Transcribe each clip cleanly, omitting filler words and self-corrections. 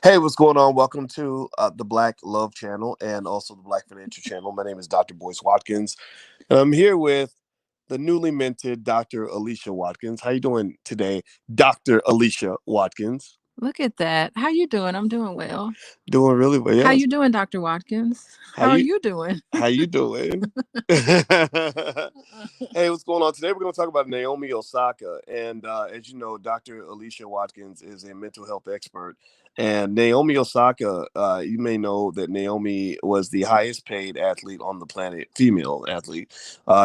Hey, what's going on? Welcome to the Black Love Channel and also the Black Financial Channel. My name is Dr. Boyce Watkins, and I'm here with the newly minted Dr. Alicia Watkins. How you doing today, Dr. Alicia Watkins? Look at that. How you doing? I'm doing well. Doing really well. How Yes. you doing, Dr. Watkins? How How are you you doing? How you doing? Hey, what's going on? Today we're going to talk about Naomi Osaka. And as you know, Dr. Alicia Watkins is a mental health expert. And Naomi Osaka, you may know that Naomi was the highest paid athlete on the planet, female athlete.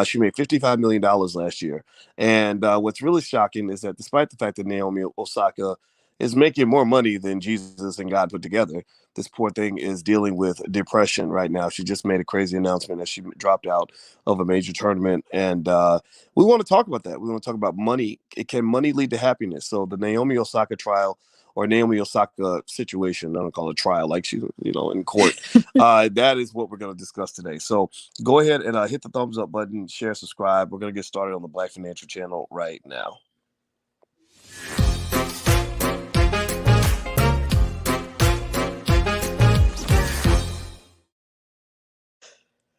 She made $55 million last year. And what's really shocking is that despite the fact that Naomi Osaka is making more money than Jesus and God put together, this poor thing is dealing with depression right now. She just made a crazy announcement that she dropped out of a major tournament. And we want to talk about that. We want to talk about money. Can money lead to happiness? So the Naomi Osaka trial or Naomi Osaka situation, I don't call it trial, like she, in court. That is what we're going to discuss today. So go ahead and hit the thumbs up button, share, subscribe. We're going to get started on the Black Financial Channel right now.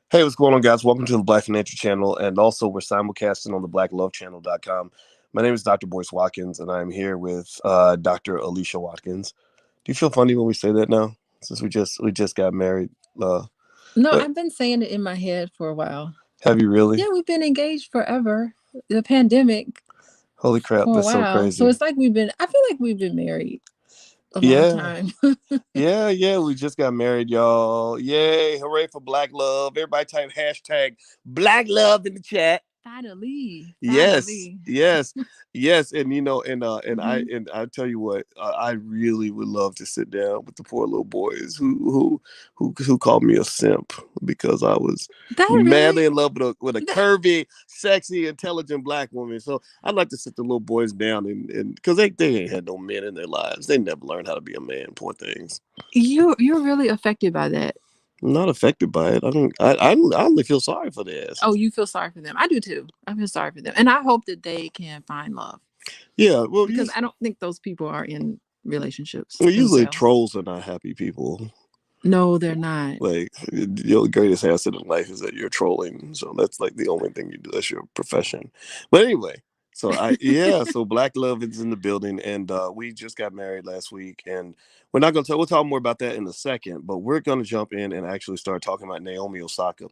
Hey, what's going on, guys? Welcome to the Black Financial Channel, and also we're simulcasting on the blacklovechannel.com. My name is Dr. Boyce Watkins, and I'm here with Dr. Alicia Watkins. Do you feel funny when we say that now? Since we just got married. No, But I've been saying it in my head for a while. have you really? Yeah, we've been engaged forever. The pandemic Holy crap, for a that's so while. So crazy. it's like I feel like we've been married a long Yeah, time. yeah, we just got married, y'all. Yay, hooray for Black Love. Everybody type hashtag Black Love in the chat. Finally. Yes, Finally. yes, yes, and and I Hmm. and I tell you what, I really would love to sit down with the poor little boys who called me a simp because I was That madly really in love with a curvy, sexy, intelligent black woman. So I'd like to sit the little boys down and because they ain't had no men in their lives. They never learned how to be a man. Poor things. you're really affected by that. I'm not affected by it. I don't. I only feel sorry for the Oh, asses. you feel sorry for them. I do too. I feel sorry for them. And I hope that they can find love Yeah, well, because I don't think those people are in relationships usually themselves. trolls are not happy people. No, they're not. Like your greatest asset in life is that you're trolling. So that's like the only thing you do. That's your profession. But anyway, so Black Love is in the building, and we just got married last week, and we're not gonna talk. We'll talk more about that in a second, but we're gonna jump in and actually start talking about Naomi Osaka.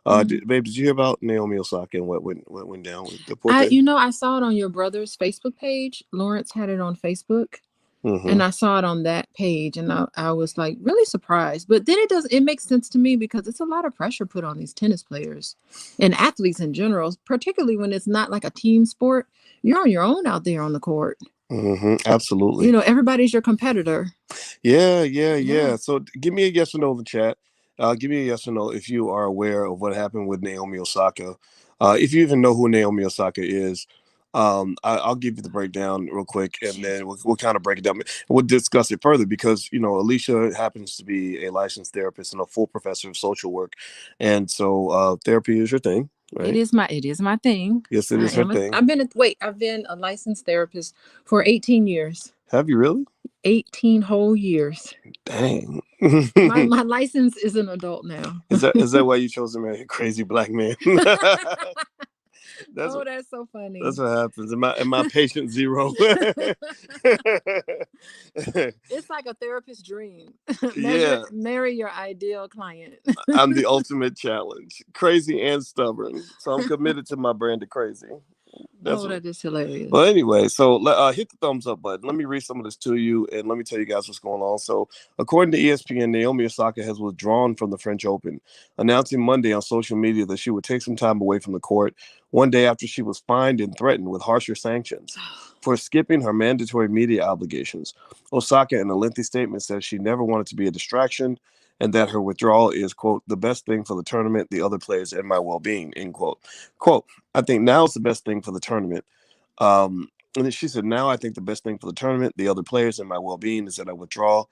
Mhm. Babe, did you hear about Naomi Osaka and what went down with the poor I, thing? I saw it on your brother's Facebook page. Lawrence had it on Facebook, Mm-hmm. and I saw it on that page, and I was like really surprised. But then it makes sense to me because it's a lot of pressure put on these tennis players and athletes in general, particularly when it's not like a team sport. You're on your own out there on the court. Mm-hmm. Absolutely. Everybody's your competitor. Yeah, yeah, Yeah. yeah. So give me a yes or no in the chat. Give me a yes or no if you are aware of what happened with Naomi Osaka. If you even know who Naomi Osaka is, I'll give you the breakdown real quick, and then we'll kind of break it down. We'll discuss it further because Alicia happens to be a licensed therapist and a full professor of social work, and so therapy is your thing, It right? is my thing. Yes, it is her thing. I've been a licensed therapist for 18 years. Have you really? 18 whole years. Dang. My license is an adult now. Is that why you chose to marry a crazy black man? That's Oh, what that's so that's funny. what happens. Am I patient zero? It's like a therapist's dream. Yeah, Marry your ideal client. I'm the ultimate challenge. Crazy and stubborn. So I'm committed to my brand of crazy. That's Oh, what. that is Well, hilarious. anyway, so hit the thumbs up button. Let me read some of this to you, and let me tell you guys what's going on. So, according to ESPN, Naomi Osaka has withdrawn from the French Open, announcing Monday on social media that she would take some time away from the court one day after she was fined and threatened with harsher sanctions for skipping her mandatory media obligations. Osaka, in a lengthy statement, says she never wanted to be a distraction and that her withdrawal is, quote, the best thing for the tournament, the other players, and my well being, end quote. Quote, I think now is the best thing for the tournament. And then she said, now I think the best thing for the tournament, the other players, and my well being is that I withdraw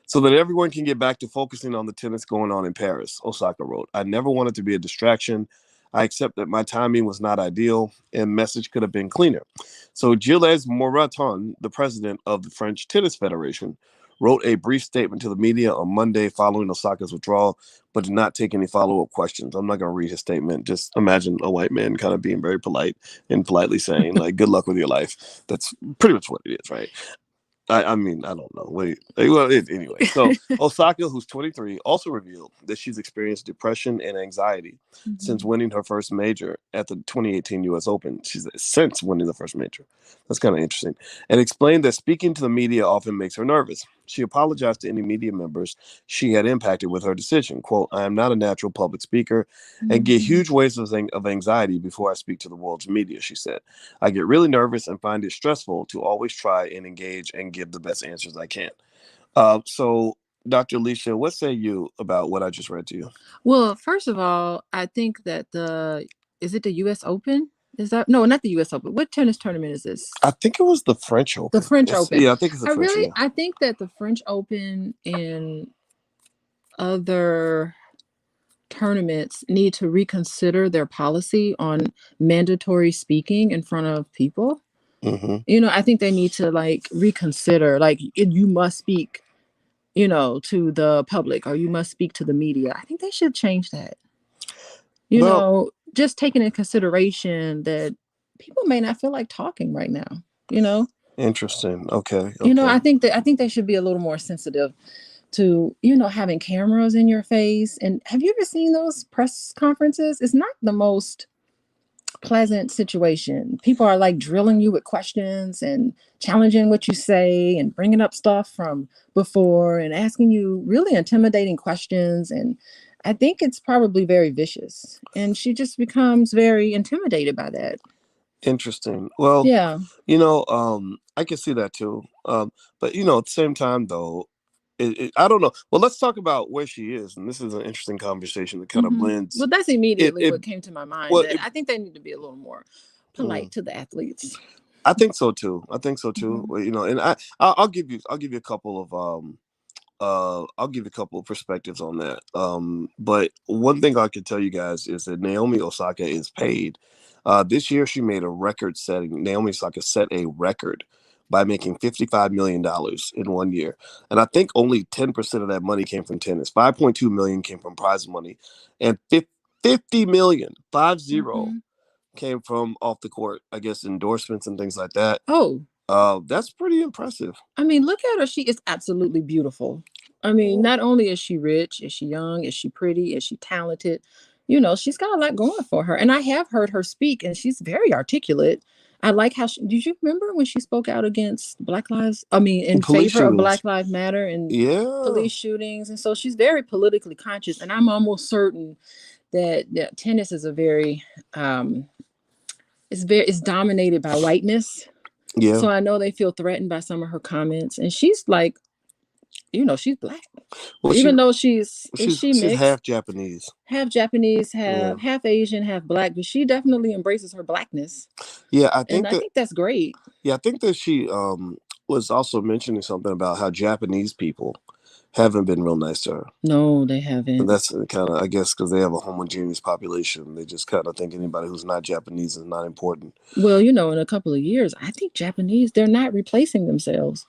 so that everyone can get back to focusing on the tennis going on in Paris, Osaka wrote. I never wanted to be a distraction. I accept that my timing was not ideal and message could have been cleaner. So Gilles Moraton, the president of the French Tennis Federation, wrote a brief statement to the media on Monday following Osaka's withdrawal, but did not take any follow-up questions. I'm not going to read his statement. Just imagine a white man kind of being very polite and politely saying, like, good luck with your life. That's pretty much what it is, right? I mean, I don't know. Wait, well, anyway. So Osaka, who's 23, also revealed that she's experienced depression and anxiety since winning her first major at the 2018 U.S. Open. She's since winning the first major. That's kind of interesting. And explained that speaking to the media often makes her nervous. She apologized to any media members she had impacted with her decision. Quote, I am not a natural public speaker and get huge waves of anxiety before I speak to the world's media, she said. I get really nervous and find it stressful to always try and engage and give the best answers I can. So, Dr. Alicia, what say you about what I just read to you? Well, first of all, I think that is it the U.S. Open? Is that no, not the U.S. Open? What tennis tournament is this? I think it was the French Open. The French Open. Yeah, I think it's the French. Yeah. I think that the French Open and other tournaments need to reconsider their policy on mandatory speaking in front of people. I think they need to reconsider, you must speak, to the public, or you must speak to the media. I think they should change that. Just taking into consideration that people may not feel like talking right now. Interesting. Okay. I think they should be a little more sensitive to, having cameras in your face. And have you ever seen those press conferences? It's not the most pleasant situation. People are drilling you with questions and challenging what you say and bringing up stuff from before and asking you really intimidating questions. And I think it's probably very vicious. And she just becomes very intimidated by that. Interesting. Well, yeah. I can see that too. But at the same time though, I don't know. Well, let's talk about where she is, and this is an interesting conversation that kind of blends. Well, that's immediately what came to my mind. I think they need to be a little more polite to the athletes. I think so too. And I'll give you a couple of perspectives on that. But one thing I can tell you guys is that Naomi Osaka is paid. This year, she made a record-setting. Naomi Osaka set a record by making $55 million in 1 year. And I think only 10% of that money came from tennis. $5.2 million came from prize money. And $50 million, 50, came from off the court, I guess, endorsements and things like that. That's pretty impressive. I mean, look at her. She is absolutely beautiful. I mean, not only is she rich, is she young, is she pretty, is she talented? She's got a lot going for her. And I have heard her speak, and she's very articulate. I like how did you remember when she spoke out against in favor of Black Lives Matter and police shootings? And so she's very politically conscious. And I'm almost certain that tennis is it's dominated by whiteness. Yeah. So I know they feel threatened by some of her comments. And she's she's Black. Well, even though she's mixed, half Japanese. Half Asian, half Black, but she definitely embraces her Blackness. Yeah, I think that's great. Yeah, I think that she was also mentioning something about how Japanese people haven't been real nice to her. No, they haven't. And that's kind of, I guess, because they have a homogeneous population. They just kind of think anybody who's not Japanese is not important. Well, in a couple of years, I think Japanese, they're not replacing themselves.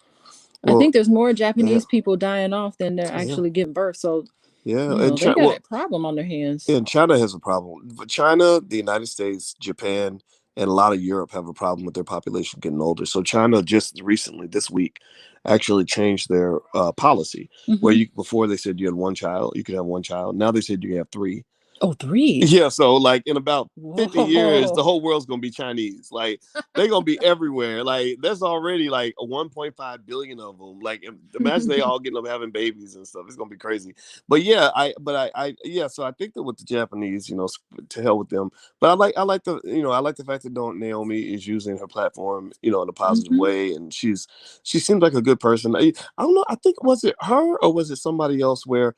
Well, I think there's more Japanese people dying off than they're actually giving birth. So, and they got a problem on their hands. Yeah, and China has a problem. But China, the United States, Japan, and a lot of Europe have a problem with their population getting older. So China just recently, this week, actually changed their policy, where before they said you had one child, you could have one child. Now they said you can have 3. Oh, 3? Yeah, so in about 50 years, the whole world's gonna be Chinese. They're gonna be everywhere. There's already 1.5 billion of them. Imagine they all getting up having babies and stuff. It's gonna be crazy. But yeah, so I think that with the Japanese, to hell with them. But I like the fact that Naomi is using her platform, in a positive way, and she seems like a good person. I don't know. I think, was it her or was it somebody else where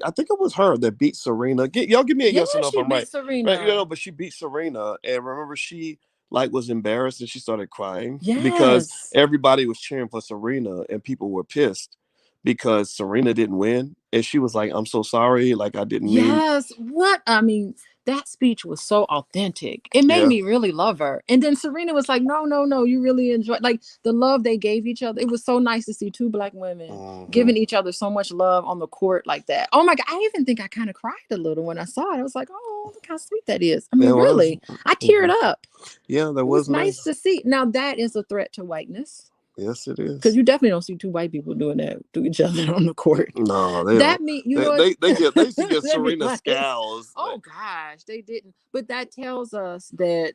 I think it was her that beat Serena. Y'all give me a yes or no if I'm right. Serena. Right. But she beat Serena, and remember she was embarrassed and she started crying because everybody was cheering for Serena and people were pissed because Serena didn't win, and she was like, "I'm so sorry, like I didn't mean." Yes. What? I mean, that speech was so authentic. It made Yeah. me really love her. And then Serena was like, no, no, no, you really enjoyed like the love they gave each other. It was so nice to see two Black women Hmm. giving each other so much love on the court like that. Oh my God. I even think I kind of cried a little when I saw it. I was like, oh, look how sweet that is. I It mean, was. really, I teared Hmm. up. Yeah, that It was was nice nice. to see. Now that is a threat to whiteness. Yes, it Because is. you definitely don't see two white people doing that to each other on the court. No, they That don't. mean you know They what? they they get they used to give Let me Serena like, scowls. oh gosh, they didn't. But that tells us that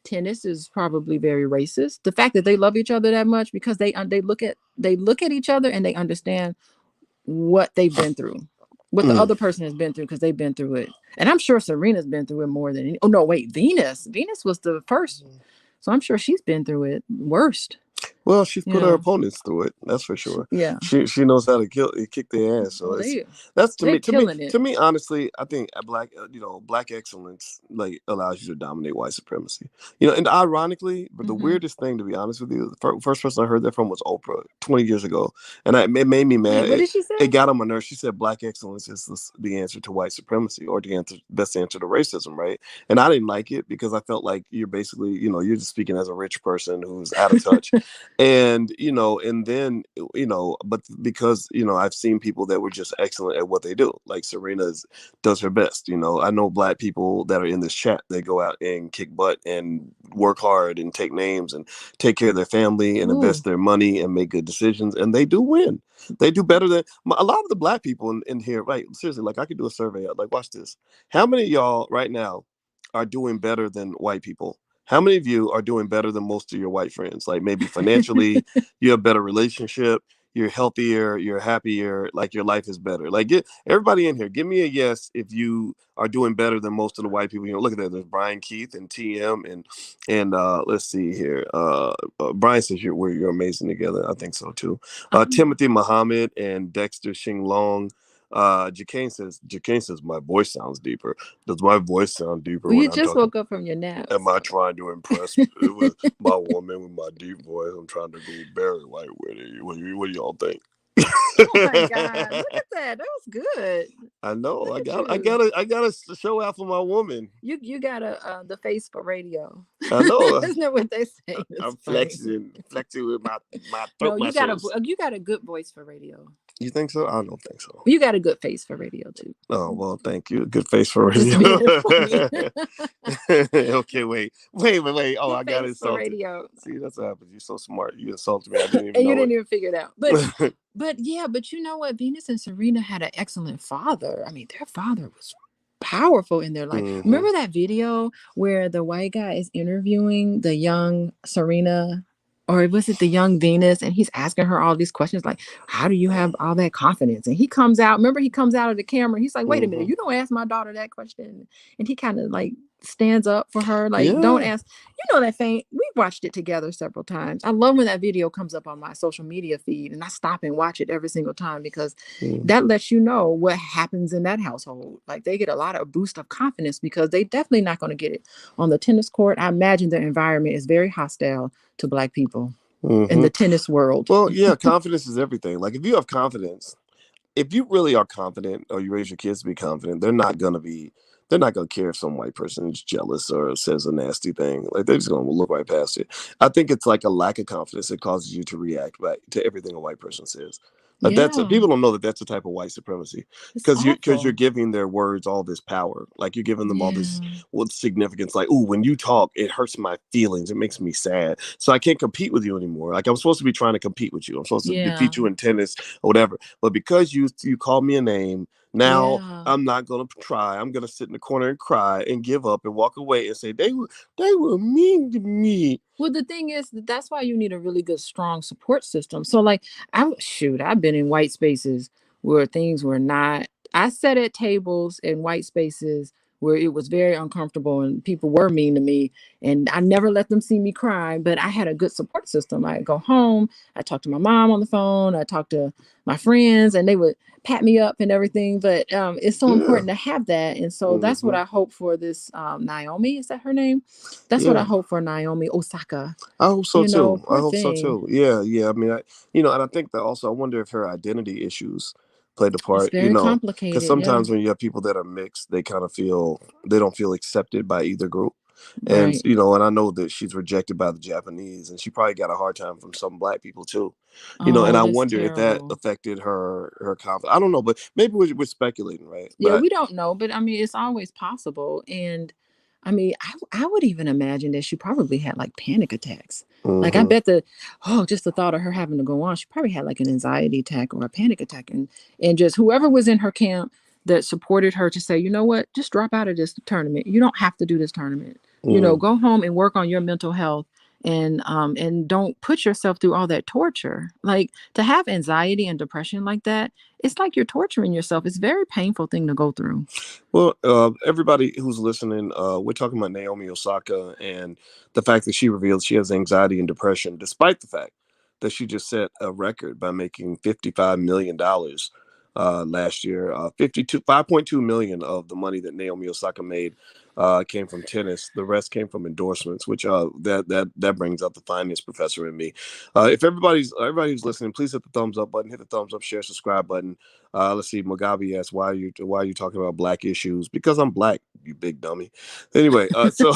tennis is probably very racist. The fact that they love each other that much because they look at each other and they understand what they've been through, what the Mm. other person has been through because they've been through it. And I'm sure Serena's been through it more than any. Oh no, wait, Venus. Venus was the first, so I'm sure she's been through it worst. Well, she's put her Yeah, opponents through it. That's for sure. yeah. She knows how to kick their ass. So Well, it's they that's they're killing it. to me honestly. I think a black black excellence like allows you to dominate white supremacy. And ironically, but the Hmm. weirdest thing to be honest with you, the first person I heard that from was Oprah 20 years ago, and it made me Wait, mad. what It, did she say? it got on my nerves. She said black excellence is the answer to white supremacy or the best answer to racism, right? And I didn't like it because I felt like you're basically you're just speaking as a rich person who's out of touch. And and then but because I've seen people that were just excellent at what they do, like does her best. I know black people that are in this chat, they go out and kick butt and work hard and take names and take care of their family and Ooh. invest their money and make good decisions, and they do win. They do better than a lot of the black people in here, right? Seriously, like I could do a survey, like watch this. How many of y'all right now are doing better than white people? How many of you are doing better than most of your white friends? Like maybe financially, you have a better relationship, you're healthier, you're happier, like your life is better. Like get everybody in here, give me a yes if you are doing better than most of the white people. Look at that. There's Brian Keith and TM and let's see here. Brian says you're amazing together. I think so too. Um, Timothy Muhammad and Dexter Xing Long. Jacane says my voice sounds deeper. Does my voice sound deeper well, when you I'm just talking? woke up from your nap. Am I So. trying to impress with my woman with my deep voice? I'm trying to go Barry White with it. What do y'all think? Oh my God. Look at that. That was good. I know. Look I at got. I you. got. I got to show out for my woman. You got the face for radio. I know. Isn't that what they say? It's I'm funny. flexing with my No, throat you got a muscles. you got a good voice for radio. You think so? I don't think so. You got a good face for radio too. Oh well, thank you. Good face for Just radio. being funny. Okay, wait. Oh, Good I got face for insulted. radio. See, that's what happens. You're so smart. You insulted me. I didn't even And you know didn't even figure it out. But it. but yeah, but you know what? Venus and Serena had an excellent father. I mean, their father was powerful in their life. Hmm. Remember that video where the white guy is interviewing the young Serena, or was it the young Venus, and he's asking her all these questions like, how do you have all that confidence? And he comes out, remember he comes out of the camera, he's like, wait a minute, Hmm. you don't ask my daughter that question. And he kind of like stands up for her, like, don't Yeah. ask. That thing, we watched it together several times. I love when that video comes up on my social media feed and I stop and watch it every single time because Mm. that lets you know what happens in that household. Like they get a lot of boost of confidence because they definitely not going to get it on the tennis court. I imagine the environment is very hostile to Black people in Hmm. the tennis world. Well, yeah, confidence is everything. Like if you have confidence, if you really are confident or you raise your kids to be confident, they're not gonna care if some white person is jealous or says a nasty thing. Like they're just gonna look right past it. I think it's like a lack of confidence that causes you to react back to everything a white person says. Like Yeah, people don't know that that's a type of white supremacy it's because you're awful. giving their words all this power. Like you're giving them all this Yeah, significance. Like, oh, when you talk, it hurts my feelings. It makes me sad. So I can't compete with you anymore. Like I'm supposed to be trying to compete with you. I'm supposed to yeah, defeat you in tennis or whatever. But because you called me a name, now yeah. I'm not gonna try. I'm gonna sit in the corner and cry and give up and walk away and say they were mean to me. Well, the thing is, that's why you need a really good, strong support system. So, like, I've been in white spaces where things were not. I sat at tables in white spaces where it was very uncomfortable and people were mean to me. And I never let them see me cry, but I had a good support system. I go home, I talked to my mom on the phone, I talked to my friends, and they would pat me up and everything. But it's so Yeah. important to have that. And so that's what Hmm. I hope for this Naomi. Is that her name? That's what I Yeah. hope for Naomi Osaka. I hope so too. I Poor hope so thing. too. Yeah, yeah. I mean, and I think that also, I wonder if her identity issues played a It's part. very Because complicated. Yeah. sometimes when you have people that are mixed, they kind of feel they don't feel accepted by either group. And Right. and I know that she's rejected by the Japanese, and she probably got a hard time from some black people too. And Oh, I that's wonder if that terrible. affected her confidence. I don't know, but maybe we're speculating, right? But Yeah, we don't know, but I mean, it's always possible. And I mean, I would even imagine that she probably had like panic attacks. Like I hmm bet just the thought of her having to go on, she probably had like an anxiety attack or a panic attack. And just whoever was in her camp that supported her to say, you know what, just drop out of this tournament. You don't have to do this tournament. mm. Go home and work on your mental health and don't put yourself through all that torture. Like to have anxiety and depression like that, it's like you're torturing yourself. It's a very painful thing to go through. Well, everybody who's listening, we're talking about Naomi Osaka and the fact that she revealed she has anxiety and depression, despite the fact that she just set a record by making $55 million last year. 5.2 million of the money that Naomi Osaka made came from tennis. The rest came from endorsements, which that brings out the finance professor in me. If everybody who's listening, please hit the thumbs up button, hit the thumbs up, share, subscribe button. Let's see. Mugabe asks, why are you talking about black issues? Because I'm black, you big dummy. Anyway, so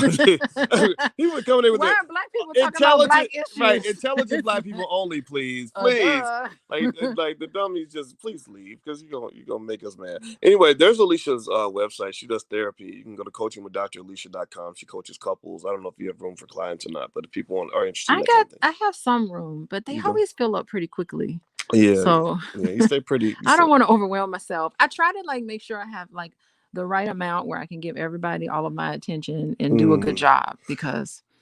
he would come in with Why the are black people talking about black issues? intelligent black people only, please, please. Duh. Like the dummies, just please leave because you're gonna make us mad. Anyway, there's Alicia's website. She does therapy. You can go to coachingwithdralicia.com. She coaches couples. I don't know if you have room for clients or not, but if people are interested in that kind of thing, I have some room, but they you do. always fill up pretty quickly. Yeah, So yeah. You stay pretty. You I stay, don't want to overwhelm myself. I try to like make sure I have like the right amount where I can give everybody all of my attention and do a good mm, job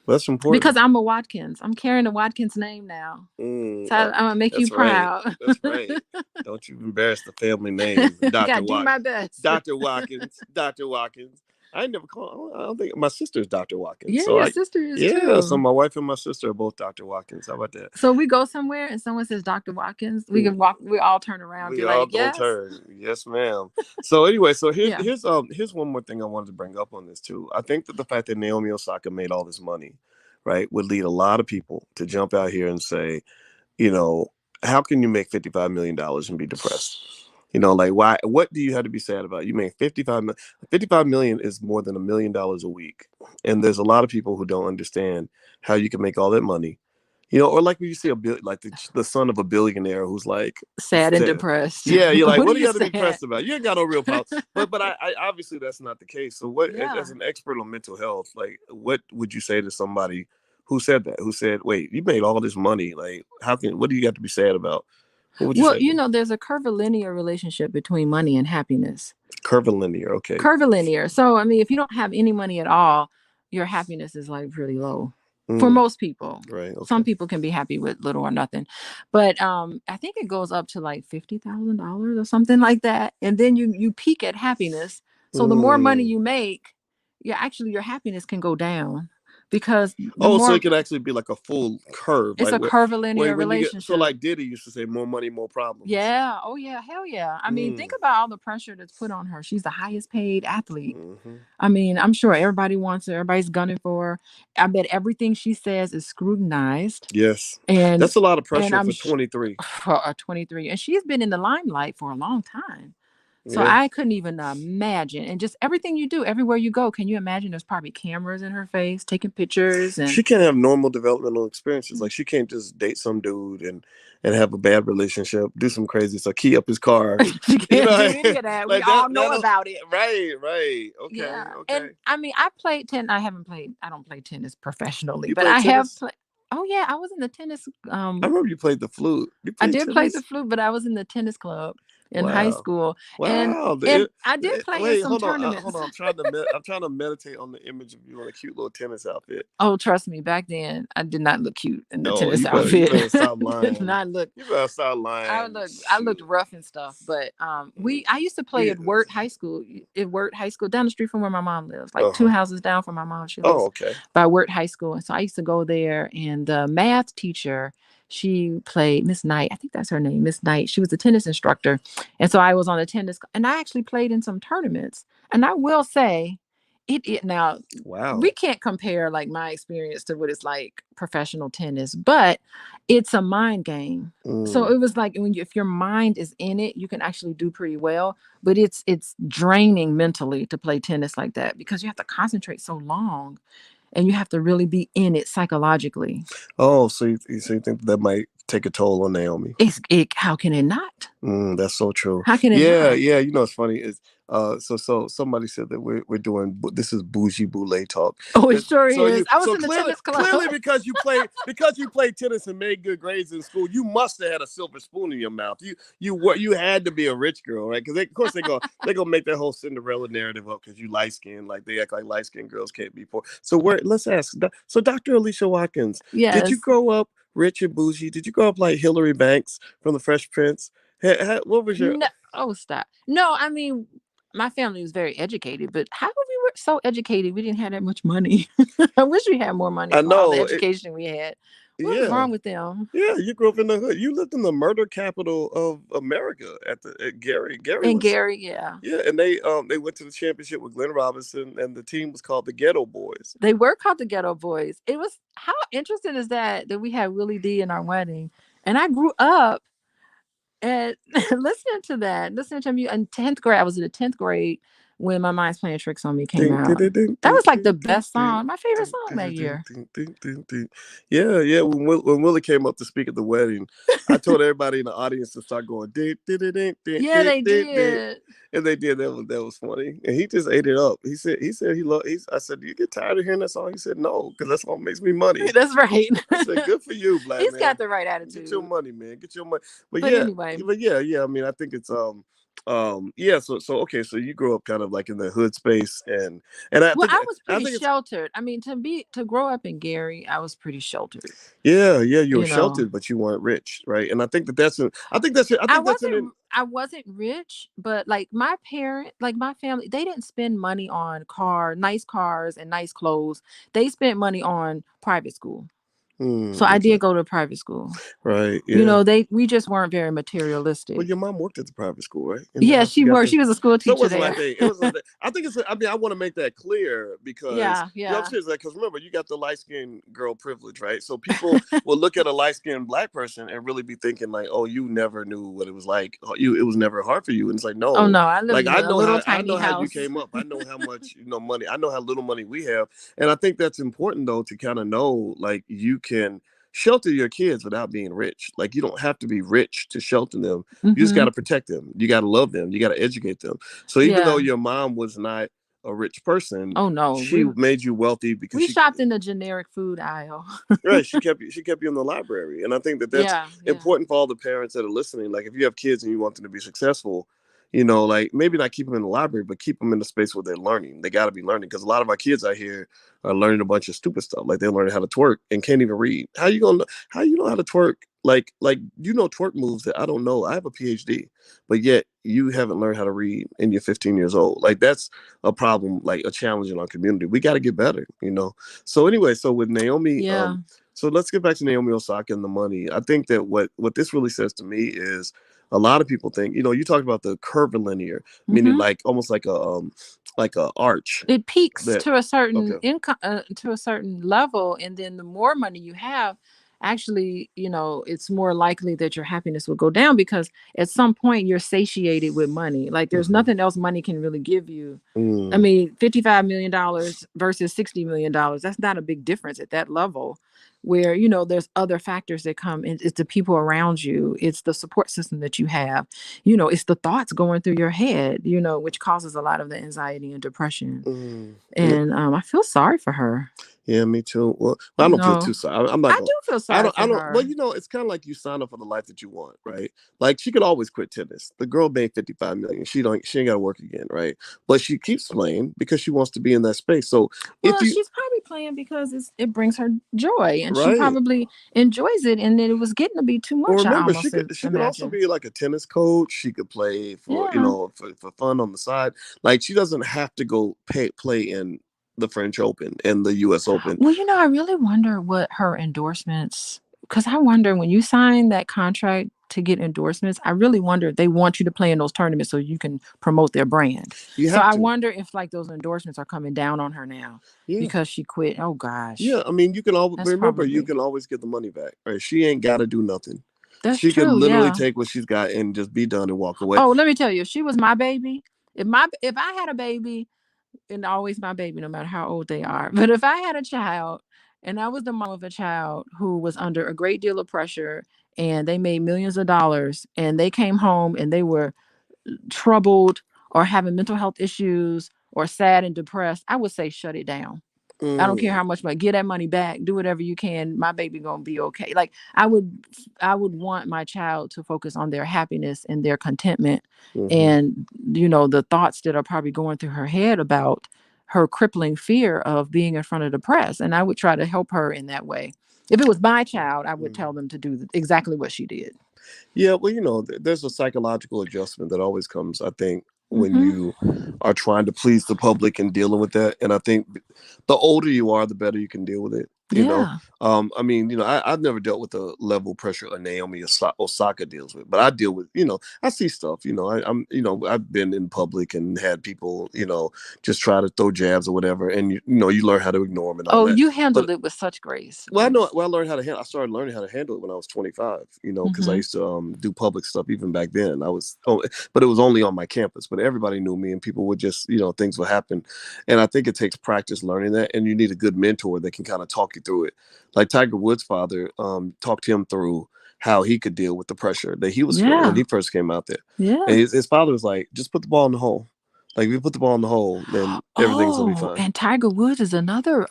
that's because important. I'm a Watkins. I'm carrying the Watkins name now. Mm, So I'm gonna make you that's right. proud. That's right. Don't you embarrass the family name, Doctor Gotta do Watt, my best. Doctor Watkins, Doctor Watkins. I never call. I don't think my sister's Doctor Watkins. Yeah, So your sister is yeah. So too. my wife and my sister are both Doctor Watkins. How about that? So we go somewhere and someone says Dr. Watkins, we Mm, can walk, we all turn around and be we all like, gonna yes. turn. Yes, ma'am. So anyway, so here's Yeah. here's here's one more thing I wanted to bring up on this too. I think that the fact that Naomi Osaka made all this money, right, would lead a lot of people to jump out here and say, you know, how can you make $55 million and be depressed? Like why? What do you have to be sad about? You make 55 million is more than $1 million a week, and there's a lot of people who don't understand how you can make all that money. Or like when you see like the son of a billionaire who's like, Sad and depressed. yeah, you're like, What are what do you you have to be sad? depressed about? You ain't got no real problem. But I obviously that's not the case. So what, Yeah. as an expert on mental health, like what would you say to somebody who said that? Who said, wait, you made all this money? Like, what do you got to be sad about? What would you Well, say to them? there's a curvilinear relationship between money and happiness. Curvilinear, okay. Curvilinear. So, I mean, if you don't have any money at all, your happiness is like really low for Mm, most people. right, Some okay. people can be happy with little or nothing, but I think it goes up to like $50,000 or something like that, and then you peak at happiness. So the more money Mm. you make, your happiness can go down because the Oh, so more it could actually be like a full curve, it's like a curvilinear when you get so relationship. like Diddy used to say, more money, more problems. Yeah. Oh yeah. Hell yeah. I mean, think Mm. about all the pressure that's put on her. She's the highest paid athlete. Hmm. I mean, I'm sure everybody wants her. Everybody's gunning for her. I bet everything she says is scrutinized. Yes, And that's a lot of and pressure for 23. for a 23, and she's been in the limelight for a long time. So Yeah. I couldn't even imagine. And just everything you do, everywhere you go, can you imagine there's probably cameras in her face taking pictures and She can't have normal developmental experiences. Like she can't just date some dude and have a bad relationship, do some crazy stuff, key up his car. she can't do any Like, of that. We like all know that about it. right. Okay, Yeah. okay. And I mean, I played tennis. I don't play tennis professionally, You but play I have tennis? played. Oh yeah, I was in the tennis. I remember you played the flute. You I played did play the tennis? flute, but I was in the tennis club. in high Wow. school. and Wow. and I did play in Wait, some hold tournaments. on. I'm trying to meditate on the image of you in a cute little tennis outfit. Oh, trust me, back then I did not look cute in the Oh, tennis you outfit. better stop Did lying. not look. You better stop lying. I looked Shoot. rough and stuff, but Mm. I used to play Yeah. at Wirt High School. At Wirt High School down the street from where my mom lives, like two Uh-huh. houses down from my mom. She Oh, lives okay. by Wirt High School, and so I used to go there. And the math teacher, she played Miss Knight. I think that's her name, Miss Knight. She was the tennis instructor, and so I was on the tennis, and I actually played in some tournaments. And I will say, it now we Wow. can't compare like my experience to what it's like professional tennis, but it's a mind game. So Mm. it was like if your mind is in it, you can actually do pretty well. But it's draining mentally to play tennis like that because you have to concentrate so long and you have to really be in it psychologically. Oh, so you think that might take a toll on Naomi? How can it not? That's so true. How can it Yeah, not? yeah. You know, it's funny. Is so somebody said that we're doing this is bougie boule talk. Oh, it sure So is. you I was so in the tennis club. clearly because you played tennis and made good grades in school, you must have had a silver spoon in your mouth. You had to be a rich girl, right? Because of course they gonna make that whole Cinderella narrative up because you light skinned, like they act like light skinned girls can't be poor. So let's ask. So Dr. Alicia Watkins, did you Yes. grow up rich and bougie? Did you grow up like Hillary Banks from The Fresh Prince? What was your? No. Oh, stop. No, I mean, my family was very educated, but how we were so educated, we didn't have that much money. I wish we had more money I for all the know. education we had. What was Yeah, wrong with them? yeah. You grew up in the hood. You lived in the murder capital of America at Gary. Gary And was Gary, yeah. yeah, and they went to the championship with Glenn Robinson, and the team was called the Ghetto Boys. They were called the Ghetto Boys. It was how interesting is that we had Willie D in our wedding. And I grew up and listening to me in 10th grade. I was in the 10th grade when My Mind's Playing Tricks on Me came Ding, ding, out. ding, ding, That ding, was like the ding, ding, best ding, song, my favorite ding, song that ding, ding, year. ding, ding, ding, ding. Yeah, yeah. When Willie came up to speak at the wedding, I told everybody in the audience to start going ding, ding, ding, ding, ding, Yeah, ding, they ding, ding. did. And they did. That was funny. And he just ate it up. He said he loved. I said, "Do you get tired of hearing that song?" He said, "No, because that song makes me money." That's right. I said, "Good for you, black He's got man. the right Get your attitude. money, man. Get your money." But anyway, Yeah. I mean, I think it's yeah. So okay. So you grew up kind of like in the hood space, and well, I was I pretty think it's sheltered. I mean, to grow up in Gary, I was pretty sheltered. yeah, yeah. You were You know, sheltered, but you weren't rich, right? And I think I I think that's an wasn't I wasn't rich, but like my parent, like my family, they didn't spend money on nice cars and nice clothes. They spent money on private school. So I okay, did go to private school. right, yeah. We just weren't very Well, materialistic. your mom worked at the private school, right? And Yeah, how she she got worked. the. She was a school So it teacher wasn't there. like they. It wasn't. I think it's. I mean, I want to make that clear because Yeah, you know, I'm yeah. serious. Like, because remember, you got the light skinned girl privilege, right? So people will look at a light skinned black person and really be thinking like, "Oh, you never knew what it was like. It was never hard for you." And it's like, Oh no. no, I lived Like in a little I tiny know how you house. came up. I know how much money. I know how little money we have, and I think that's important though to kind of know like you can shelter your kids without being rich. Like you don't have to be rich to shelter them. You just got Hmm. to protect them. You got to love them. You got to educate them. So even though Yeah. your mom was not a rich person, Oh no, she made you wealthy because we she shopped in the generic food aisle. right, she kept you in the library. And I think that that's Yeah, yeah. important for all the parents that are listening. Like if you have kids and you want them to be successful, you know, like maybe not keep them in the library, but keep them in the space where they're learning. They got to be learning because a lot of our kids out here are learning a bunch of stupid stuff. Like they're learning how to twerk and can't even read. How you know how to twerk? Like you know twerk moves that I don't know. I have a PhD, but yet you haven't learned how to read and you're 15 years old. Like that's a problem, like a challenge in our community. We got to get better, you know. So anyway, so with Naomi, Yeah. so let's get back to Naomi Osaka and the money. I think that what this really says to me is a lot of people think, you know, you talked about the curvilinear, meaning Hmm. like almost like a arch It peaks that to a certain okay. income, to a certain level, and then the more money you have, actually, it's more likely that your happiness will go down because at some point you're satiated with money. Like there's Hmm. nothing else money can really give you. I Mm, mean, $55 million versus $60 million, that's not a big difference at that level. where there's other factors that come in. It's the people around you, it's the support system that you have, it's the thoughts going through your head, which causes a lot of the anxiety and depression. Mm. And I feel sorry for her. Yeah, me too. Well, I you don't feel know too sorry. I'm not I gonna. do feel sorry I for don't. Well, her. it's kind of like you sign up for the life that you want, right? Like she could always quit tennis. The girl made 55 million. She don't. She ain't got to work again, right? But she keeps playing because she wants to be in that space. So if Well, you she's probably playing because it brings her joy, and she right, probably enjoys it, and it was getting to be too well, much, I remember almost she could also imagine. be like a tennis coach. She could play for Yeah. for fun on the side. Like she doesn't have to go play in the French Open and the U.S. Open. Well, I really wonder what her endorsements, because I wonder when you sign that contract to get endorsements, I really wonder if they want you to play in those tournaments so you can promote their brand. You So have I to. wonder if like those endorsements are coming down on her now Yeah. because she quit. Oh gosh. Yeah, I mean, you can always That's remember you probably can always get the money back. Right? She ain't got to do nothing. that's She could true. literally Yeah. take what she's got and just be done and walk away. Oh, let me tell you, if she was my baby, if I had a baby, and always my baby, no matter how old they are. But if I had a child and I was the mom of a child who was under a great deal of pressure and they made millions of dollars and they came home and they were troubled or having mental health issues or sad and depressed, I would say shut it down. I don't care Mm, how much money. Get that money back. Do whatever you can. My baby gonna be okay. Like I would want my child to focus on their happiness and their contentment, hmm and the thoughts that are probably going through her head about her crippling fear of being in front of the press. And I would try to help her in that way. If it was my child, I would tell them to do exactly what she did. Yeah, well, there's a psychological adjustment that always comes, I think, when Hmm. you are trying to please the public and dealing with that. And I think the older you are, the better you can deal with it. Yeah. I mean, I've never dealt with the level of pressure a Naomi Osaka deals with, but I deal with, I see stuff. I've been in public and had people, just try to throw jabs or whatever, and you learn how to ignore them and all Oh, that. you But handled it with such grace. well, I know. Well, I learned how to handle. I started learning how to handle it when I was 25. Because I Hmm. used to do public stuff even back then. But it was only on my campus. But everybody knew me, and people would just, things would happen. And I think it takes practice learning that, and you need a good mentor that can kind of talk you through it. Like Tiger Woods' father talked him through how he could deal with the pressure that he was feeling when Yeah. he first came out there. Yeah. And his father was like, "Just put the ball in the hole. Like if you put the ball in the hole, then everything's gonna be Oh, fine." and Tiger Woods is another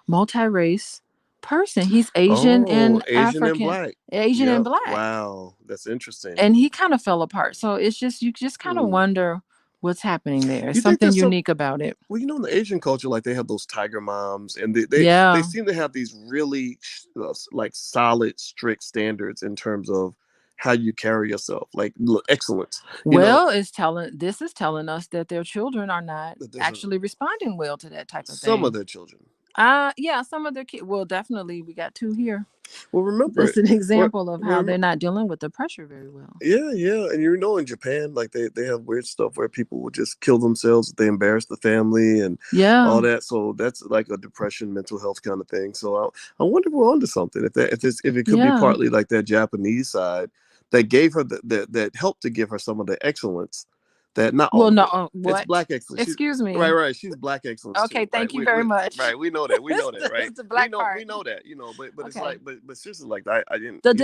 multi-race person. He's Asian Oh, and Asian and African, black. Asian and Yep. black. Wow. That's interesting. And he kind of fell apart. So it's just you just kind of Mm. wonder what's happening there. You It's think something there's some unique about it. well, in the Asian culture, like they have those tiger moms, and they Yeah. seem to have these really like solid, strict standards in terms of how you carry yourself, like excellence. Well, this is telling us that their children are not That there's actually responding well to that type of some of thing. their children. Yeah, some of their kids. Well, definitely we got two here. Well, remember, That's an what example of how they're not dealing with the pressure very well. yeah, yeah, and in Japan, like they have weird stuff where people will just kill themselves if they embarrass the family and all Yeah. that. So that's like a depression, mental health kind of thing. So I wonder if we're onto something. If it could be Yeah. partly like that Japanese side that gave her that helped to give her some of the excellence that not Well, all of no, it. It's what? black excellence. She's Excuse right, me. right. She's black excellence Okay, too. Right. thank you very much. Right. We know that. We know that. Right. It's the black We part. know that. But it's Okay. like but seriously like I didn't. The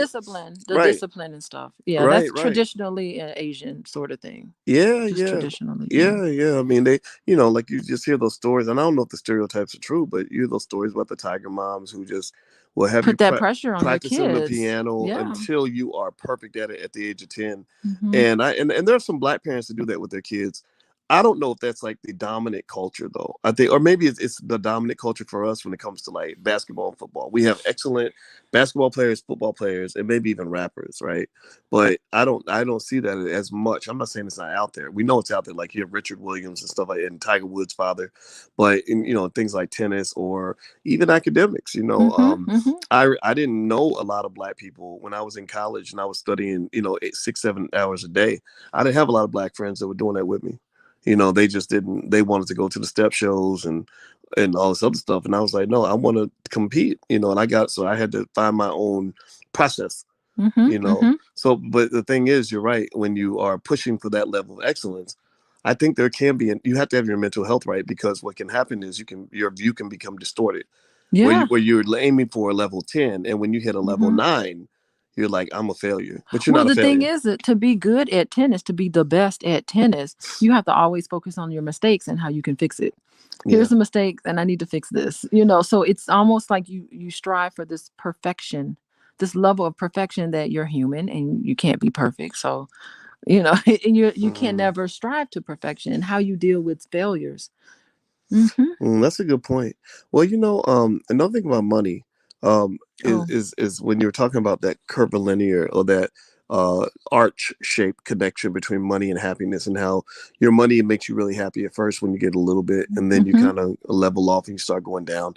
Right. discipline and stuff. Yeah, Right. that's Right. traditionally an Asian sort of thing. Yeah, Just yeah, traditionally, yeah. yeah. I mean, they, like you just hear those stories, and I don't know if the stereotypes are true, but you hear those stories about the tiger moms who just will have you Put that pressure on their practicing the kids. piano Yeah. until you are perfect at it at the age of 10. Hmm. And there are some black parents that do that with their kids. I don't know if that's like the dominant culture though. I think, or maybe it's the dominant culture for us when it comes to like basketball and football. We have excellent basketball players, football players, and maybe even rappers, right? But I don't see that as much. I'm not saying it's not out there. We know it's out there. Like you have Richard Williams and stuff like that, and Tiger Woods' father, but in things like tennis or even academics. Hmm. Hmm. I didn't know a lot of black people when I was in college and I was studying 6-7 hours a day. I didn't have a lot of black friends that were doing that with me. They just didn't. They wanted to go to the step shows and all this other stuff, and I was like, no, I want to compete. And I had to find my own process Hmm. Hmm. so, but the thing is, you're right. When you are pushing for that level of excellence, I think there can be, you have to have your mental health right because what can happen is your view can become distorted. Yeah. where you're aiming for a level 10, and when you hit a level Hmm. 9, you're like, I'm a failure, but you're Well, not a the thing failure. is that to be good at tennis, to be the best at tennis, you have to always focus on your mistakes and how you can fix it. Yeah. Here's the mistakes, and I need to fix this. You know, so it's almost like you strive for this perfection, this level of perfection that you're human and you can't be perfect. So you know, and you can Mm. never strive to perfection. And how you deal with failures. Hmm. That's a good point. Well, another thing about money, Oh. is when you're talking about that curvilinear or that arch shaped connection between money and happiness, and how your money makes you really happy at first when you get a little bit, and then you Hmm. kind of level off and you start going down.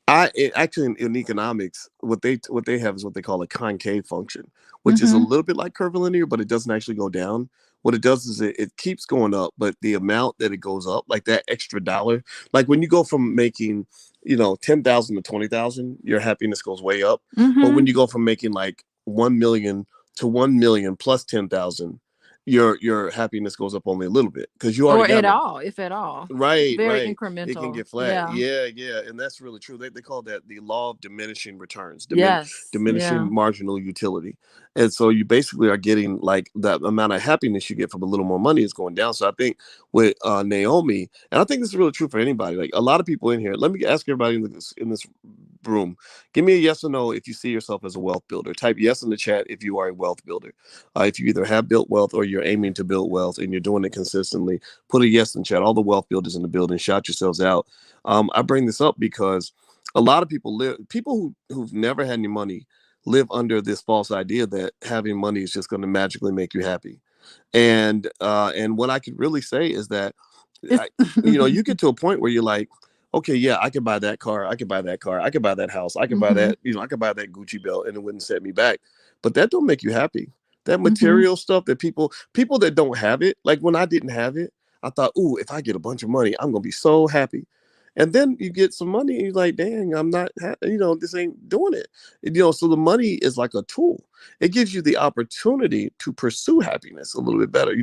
Actually in economics, what they have is what they call a concave function, which is a Hmm. little bit like curvilinear, but it doesn't actually go down. What it does is it keeps going up, but the amount that it goes up, like that extra dollar, like when you go from making 10,000 to 20,000, your happiness goes way up. But when Hmm. you go from making like 1 million to 1 million plus 10,000, your happiness goes up only a little bit because you already Or got at a. all, if at all. Right, Very right. It can incremental. get flat. Yeah. Yeah, yeah. And that's really true. They call that the law of diminishing returns, Yes. Yeah. diminishing marginal utility. And so you basically are getting like that amount of happiness you get from a little more money is going down. So I think with Naomi, and I think this is really true for anybody, like a lot of people in here, let me ask everybody in this room, give me a yes or no if you see yourself as a wealth builder. Type yes in the chat if you are a wealth builder. If you either have built wealth or you're aiming to build wealth and you're doing it consistently, put a yes in chat. All the wealth builders in the building, shout yourselves out. I bring this up because a lot of people who've never had any money live under this false idea that having money is just going to magically make you happy. And what I could really say is that It's I, you get to a point where you're like, okay, yeah, I can buy that car, I can buy that car, I can buy that house, I can buy hmm that, I can buy that Gucci belt, and it wouldn't set me back. But that don't make you happy. That hmm material stuff that people that don't have it, like when I didn't have it, I thought, ooh, if I get a bunch of money, I'm gonna be so happy. And then you get some money, and you're like, dang, I'm not, this ain't doing it. So the money is like a tool. It gives you the opportunity to pursue happiness a little bit better.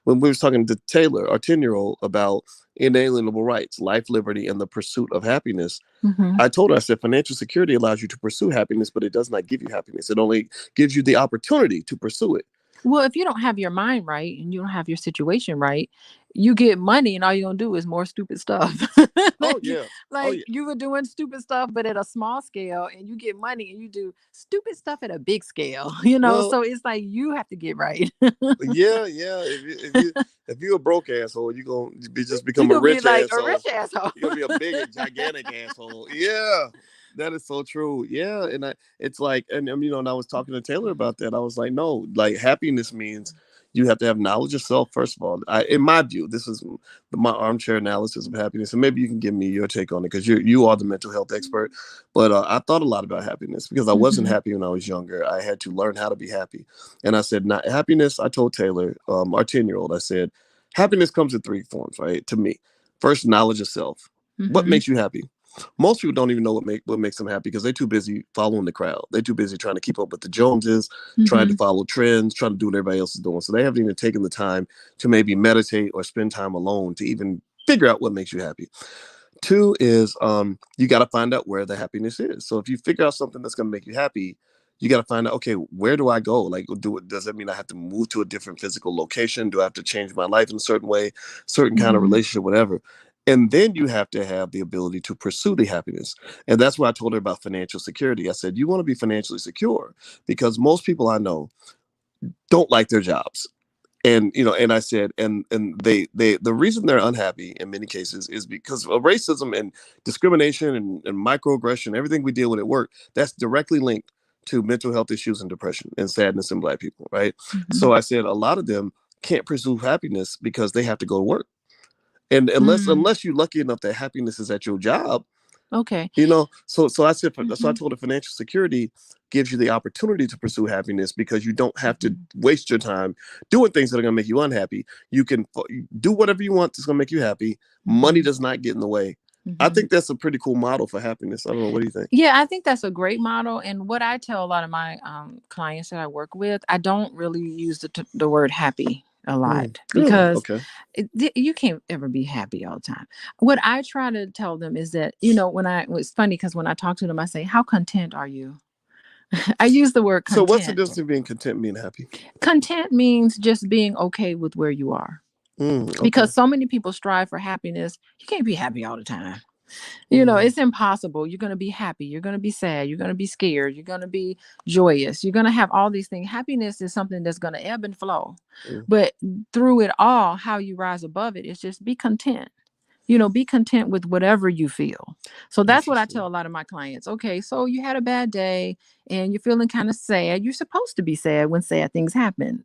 When we was talking to Taylor, our 10-year-old, about inalienable rights, life, liberty, and the pursuit of happiness, hmm I told her, I said, financial security allows you to pursue happiness, but it does not give you happiness. It only gives you the opportunity to pursue it. Well, if you don't have your mind right and you don't have your situation right, you get money and all you're gonna do is more stupid stuff. Oh like, yeah. Oh like yeah. you were doing stupid stuff, but at a small scale, and you get money and you do stupid stuff at a big scale. Well, So it's like you have to get right. yeah, yeah. If you a broke asshole, you gonna just You become a gonna be rich like a asshole. rich asshole. You're gonna be a big, gigantic asshole. Yeah, that is so true. Yeah, and it's like, and I was talking to Taylor about that. I was like, no, like happiness means you have to have knowledge of self first of all. In my view, this is my armchair analysis of happiness, and maybe you can give me your take on it because you are the mental health expert. But I thought a lot about happiness because I wasn't Hmm. happy when I was younger. I had to learn how to be happy, and I said, not happiness. I told Taylor, our 10-year-old, I said, happiness comes in three forms, right? To me, first, knowledge of self. What Hmm. makes you happy? Most people don't even know what makes them happy because they're too busy following the crowd. They're too busy trying to keep up with the Joneses, trying to Hmm. follow trends, trying to do what everybody else is doing. So they haven't even taken the time to maybe meditate or spend time alone to even figure out what makes you happy. Two is you got to find out where the happiness is. So if you figure out something that's going to make you happy, you got to find out, okay, where do I go? Like, does that mean I have to move to a different physical location? Do I have to change my life in a certain way, certain kind of Hmm. relationship, whatever? And then you have to have the ability to pursue the happiness. And that's why I told her about financial security. I said, you want to be financially secure because most people I know don't like their jobs. And I said, and they the reason they're unhappy in many cases is because of racism and discrimination and microaggression, everything we deal with at work, that's directly linked to mental health issues and depression and sadness in Black people, right? Hmm. So I said a lot of them can't pursue happiness because they have to go to work. And unless Mm. unless you're lucky enough that happiness is at your job, Okay. so I said, so I Hmm. told her financial security gives you the opportunity to pursue happiness because you don't have to Hmm. waste your time doing things that are going to make you unhappy. You can do whatever you want that's going to make you happy. Money Hmm. does not get in the way. I Hmm. think that's a pretty cool model for happiness. I don't know. What do you think? Yeah, I think that's a great model. And what I tell a lot of my clients that I work with, I don't really use the word happy. a lot Really? because Okay. you can't ever be happy all the time. What I try to tell them is that, it's funny because when I talk to them, I say, how content are you? I use the word So what's the content. difference between being content and being happy? Content means just being okay with where you are. Okay. Because so many people strive for happiness. You can't be happy all the time. Mm, It's impossible. You're going to be happy. You're going to be sad. You're going to be scared. You're going to be joyous. You're going to have all these things. Happiness is something that's going to ebb and flow. mm, But through it all, how you rise above it is just be content. Be content with whatever you feel. So that's what I tell interesting. a lot of my clients. Okay, so you had a bad day and you're feeling kind of sad. You're supposed to be sad when sad things happen.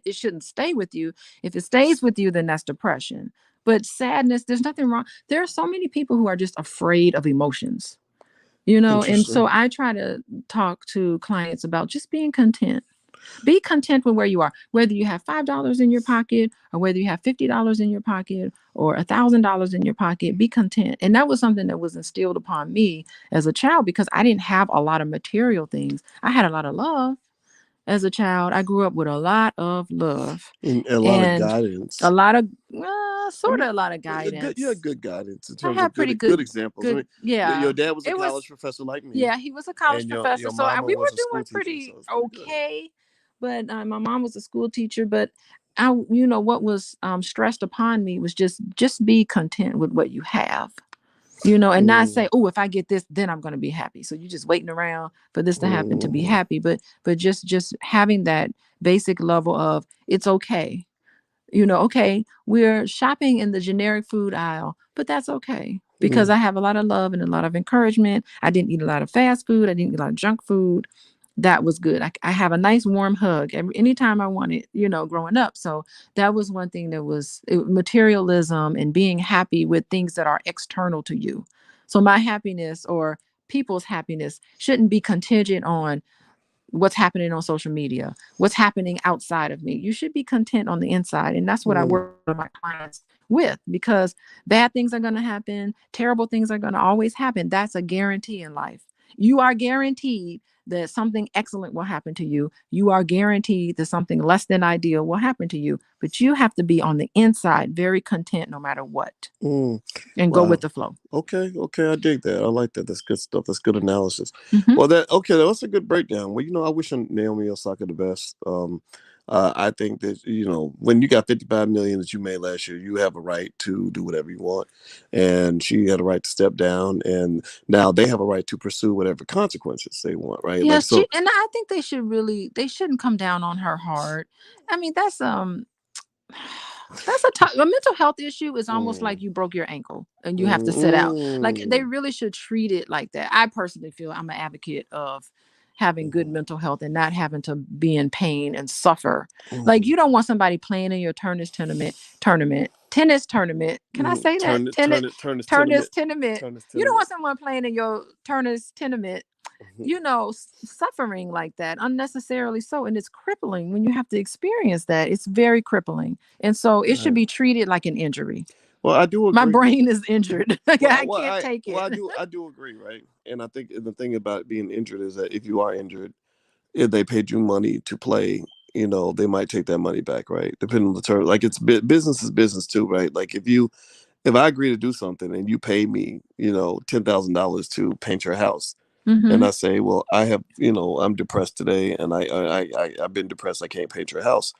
It shouldn't stay with you. If it stays with you, then that's depression. But sadness, there's nothing wrong. There are so many people who are just afraid of emotions, and Interesting. so I try to talk to clients about just being content. Be content with where you are, whether you have $5 in your pocket or whether you have $50 in your pocket or $1,000 in your pocket. Be content. And that was something that was instilled upon me as a child because I didn't have a lot of material things. I had a lot of love as a child. I grew up with a lot of love And a lot of and a guidance. lot of, I sort mean, of a lot of you had guidance. good guidance in I terms had of pretty good good, examples. I good, mean, yeah. your dad was a It was, college professor like me, yeah, he was a college and professor. your So mama we was were a school doing teacher, pretty so it's pretty good. okay. But my mom was a school teacher. But what was stressed upon me was just be content with what you have, and not Mm, say, oh, if I get this, then I'm going to be happy. So you're just waiting around for this to happen to be mm, happy. But just having that basic level of it's okay. Okay, we're shopping in the generic food aisle, but that's okay because mm, I have a lot of love and a lot of encouragement. I didn't eat a lot of fast food. I didn't eat a lot of junk food. That was good. I have a nice warm hug anytime I wanted, growing up. So that was one thing that was materialism and being happy with things that are external to you. So my happiness or people's happiness shouldn't be contingent on what's happening on social media, what's happening outside of me. You should be content on the inside. And that's what I mm, work with my clients with because bad things are going to happen. Terrible things are going to always happen. That's a guarantee in life. You are guaranteed that something excellent will happen to you. You are guaranteed that something less than ideal will happen to you. But you have to be on the inside very content no matter what mm. and go with Wow. the flow. Okay, okay, I dig that. I like that. That's good stuff. That's good analysis. Mm-hmm. Well, that's a good breakdown. Well, I wish Naomi Osaka the best. I think that when you got 55 million that you made last year, you have a right to do whatever you want, and she had a right to step down, and now they have a right to pursue whatever consequences they want, right? Like Yes, so, and I think they shouldn't come down on her hard. I mean, that's a mental health issue is almost mm, like you broke your ankle and you have to sit out. Like they mm, really should treat it like that. I personally feel I'm an advocate of having good mm, mental health and not having to be in pain and suffer. Like mm, you don't want somebody playing in your tennis tournament. Can I say that? turn this Tennis tenement, tournament. turn this You don't tenement. want someone playing in your tennis tournament, suffering like that unnecessarily so. And it's crippling when you have to experience that. It's very crippling. And so it should Right. be treated like an injury. Well, I do My agree. brain is injured. Like, Well, I can't take it. I do agree, right? And I think the thing about being injured is that if you are injured, if they paid you money to play, they might take that money back, right? Depending on the term. Like business is business too, right? Like if I agree to do something and you pay me, $10,000 to paint your house, and Mm-hmm. I say, well, I'm depressed today, and I've been depressed. I can't paint your house.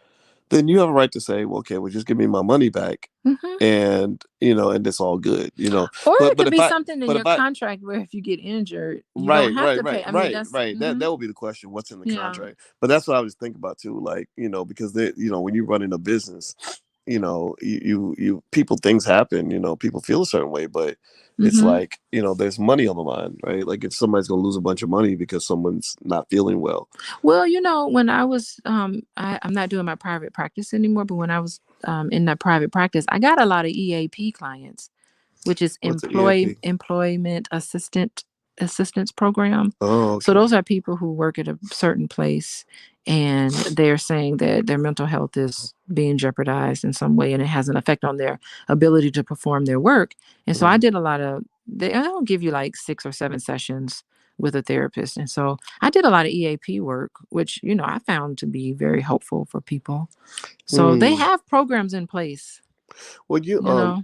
Then you have a right to say, well, okay, well, just give me my money back, Mm-hmm. and and it's all good. Or But it could be if I something in but your if I contract where if you get injured, you don't right, have right, to right, pay. I mean, right, that's right. That will be the question. What's in the yeah. contract? But that's what I was thinking about too. Like because when you're running a business, you people things happen. People feel a certain way, but it's Mm-hmm. like there's money on the line, right? Like if somebody's gonna lose a bunch of money because someone's not feeling well. Well, when I was I'm not doing my private practice anymore, but when I was in that private practice, I got a lot of EAP clients, which is What's the EAP? employment assistance program. Oh, So okay. those are people who work at a certain place and they're saying that their mental health is being jeopardized in some way and it has an effect on their ability to perform their work. And so I Mm, did a lot of I'll give you like 6 or 7 sessions with a therapist. And so I did a lot of EAP work, which, I found to be very helpful for people. So they Hmm. have programs in place, Well, you know.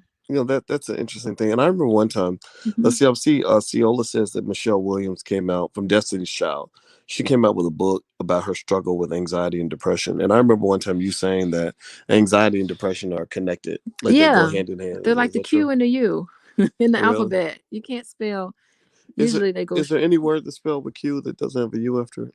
that's an interesting thing. And I remember one time, Mhm. let's see, I see, Ciola says that Michelle Williams came out from Destiny's Child. She came out with a book about her struggle with anxiety and depression. And I remember one time you saying that anxiety and depression are connected, like they go Yeah. hand in hand. They're Is like the that true? Q and the U in the Really? alphabet. You can't spell. Is it? Usually they go, Is there any word that's spelled with Q that doesn't have a U after it?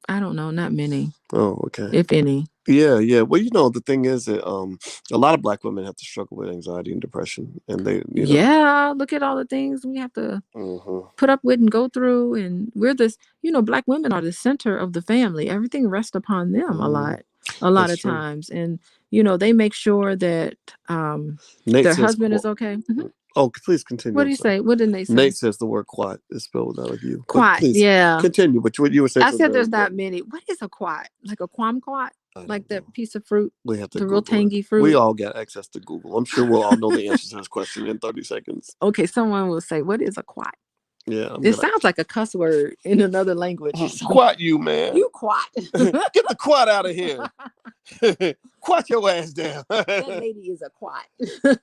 I don't know, not many, Oh, okay. if any. Yeah, yeah. Well, the thing is that a lot of black women have to struggle with anxiety and depression, and they. Yeah, look at all the things we have to Hmm. put up with and go through. And we're this, black women are the center of the family. Everything rests upon them Hmm. a lot That's of true. times. And, they make sure that Nate their says, husband is okay. Mhm. oh, please continue. What do I'm you sorry. say? What did they say? Nate says the word quiet is spelled without a U. But Quat. please Yeah. continue. But you were saying I something said very there's not important. many. What is a quat? Like a quat? I Like don't that know. piece of fruit, We have to the real Google it. tangy We fruit. all got access to Google. I'm sure we'll all know the answer to this question in 30 seconds. Okay, someone will say, what is a quat? Yeah, I'm It gonna sounds like a cuss word in another language. quiet you, man. You quat. Get the quad out of here. Quat your ass down. That lady is a quat.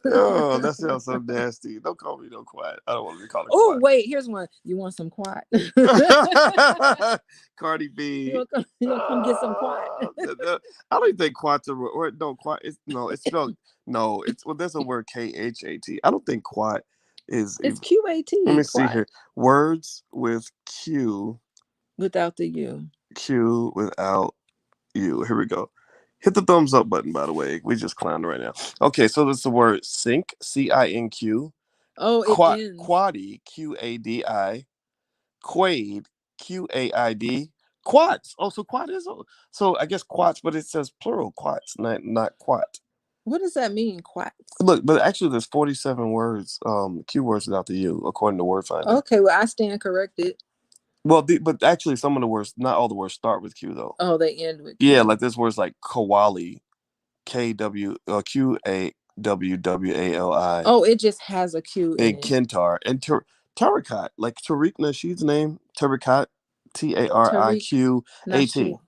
Oh, that sounds so nasty. Don't call me no quat. I don't want to be called a Oh, quat. wait, here's one. You want some quat? Cardi B. You want to come get some quat? I don't even think quat's a word. No, quat. It's spelled. No, there's a word KHAT. I don't think quat is. It's Let QAT, me see quat, here. Words with without the U. Q without you. Here we go. Hit the thumbs up button, by the way. We just clowned right now. Okay, so that's the word sync, CINQ, Oh, it ends. quadi, QADI, quaid, QAID, quads. Oh, so quad is so I guess quads, but it says plural quads, not quad. What does that mean, quats? Look, but actually there's 47 words, Q words without the U, according to Word Finder. Okay, well, I stand corrected. Well, but actually some of the words, not all the words start with Q though. Oh, they end with Q. Yeah, like there's words like Kawali, QAWWALI. Oh, it just has a Q in And it. Kentar and Tariqat, like Tariq Nasheed's name, Tariqat, Tariq TARIQAT, Nasheed.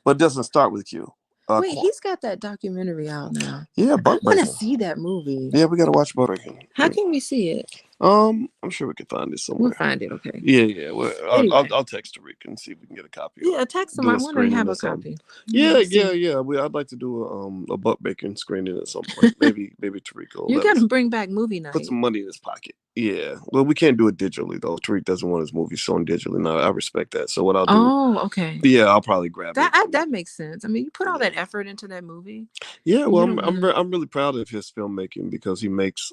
but it doesn't start with Q. Wait, he's got that documentary out now. Yeah, I Buck want to Breaking. see that movie. Yeah, we gotta watch Buck Breaking. How can we see it? I'm sure we can find it somewhere. We'll find it. Okay. Yeah. Well, Anyway. I'll text Tariq and see if we can get a copy. Yeah, text him. Do I a want to screening have or a something. copy. Yeah. I'd like to do a Buck Bacon screening at some point. Maybe Tariq will You let got us to bring back movie night. put some money in his pocket. Yeah. Well, we can't do it digitally though. Tariq doesn't want his movies shown digitally. No, I respect that. So what I'll do? Oh, okay. Yeah, I'll probably grab that. it. That makes sense. I mean, you put all that effort into that movie. Yeah. Well, I'm really proud of his filmmaking because he makes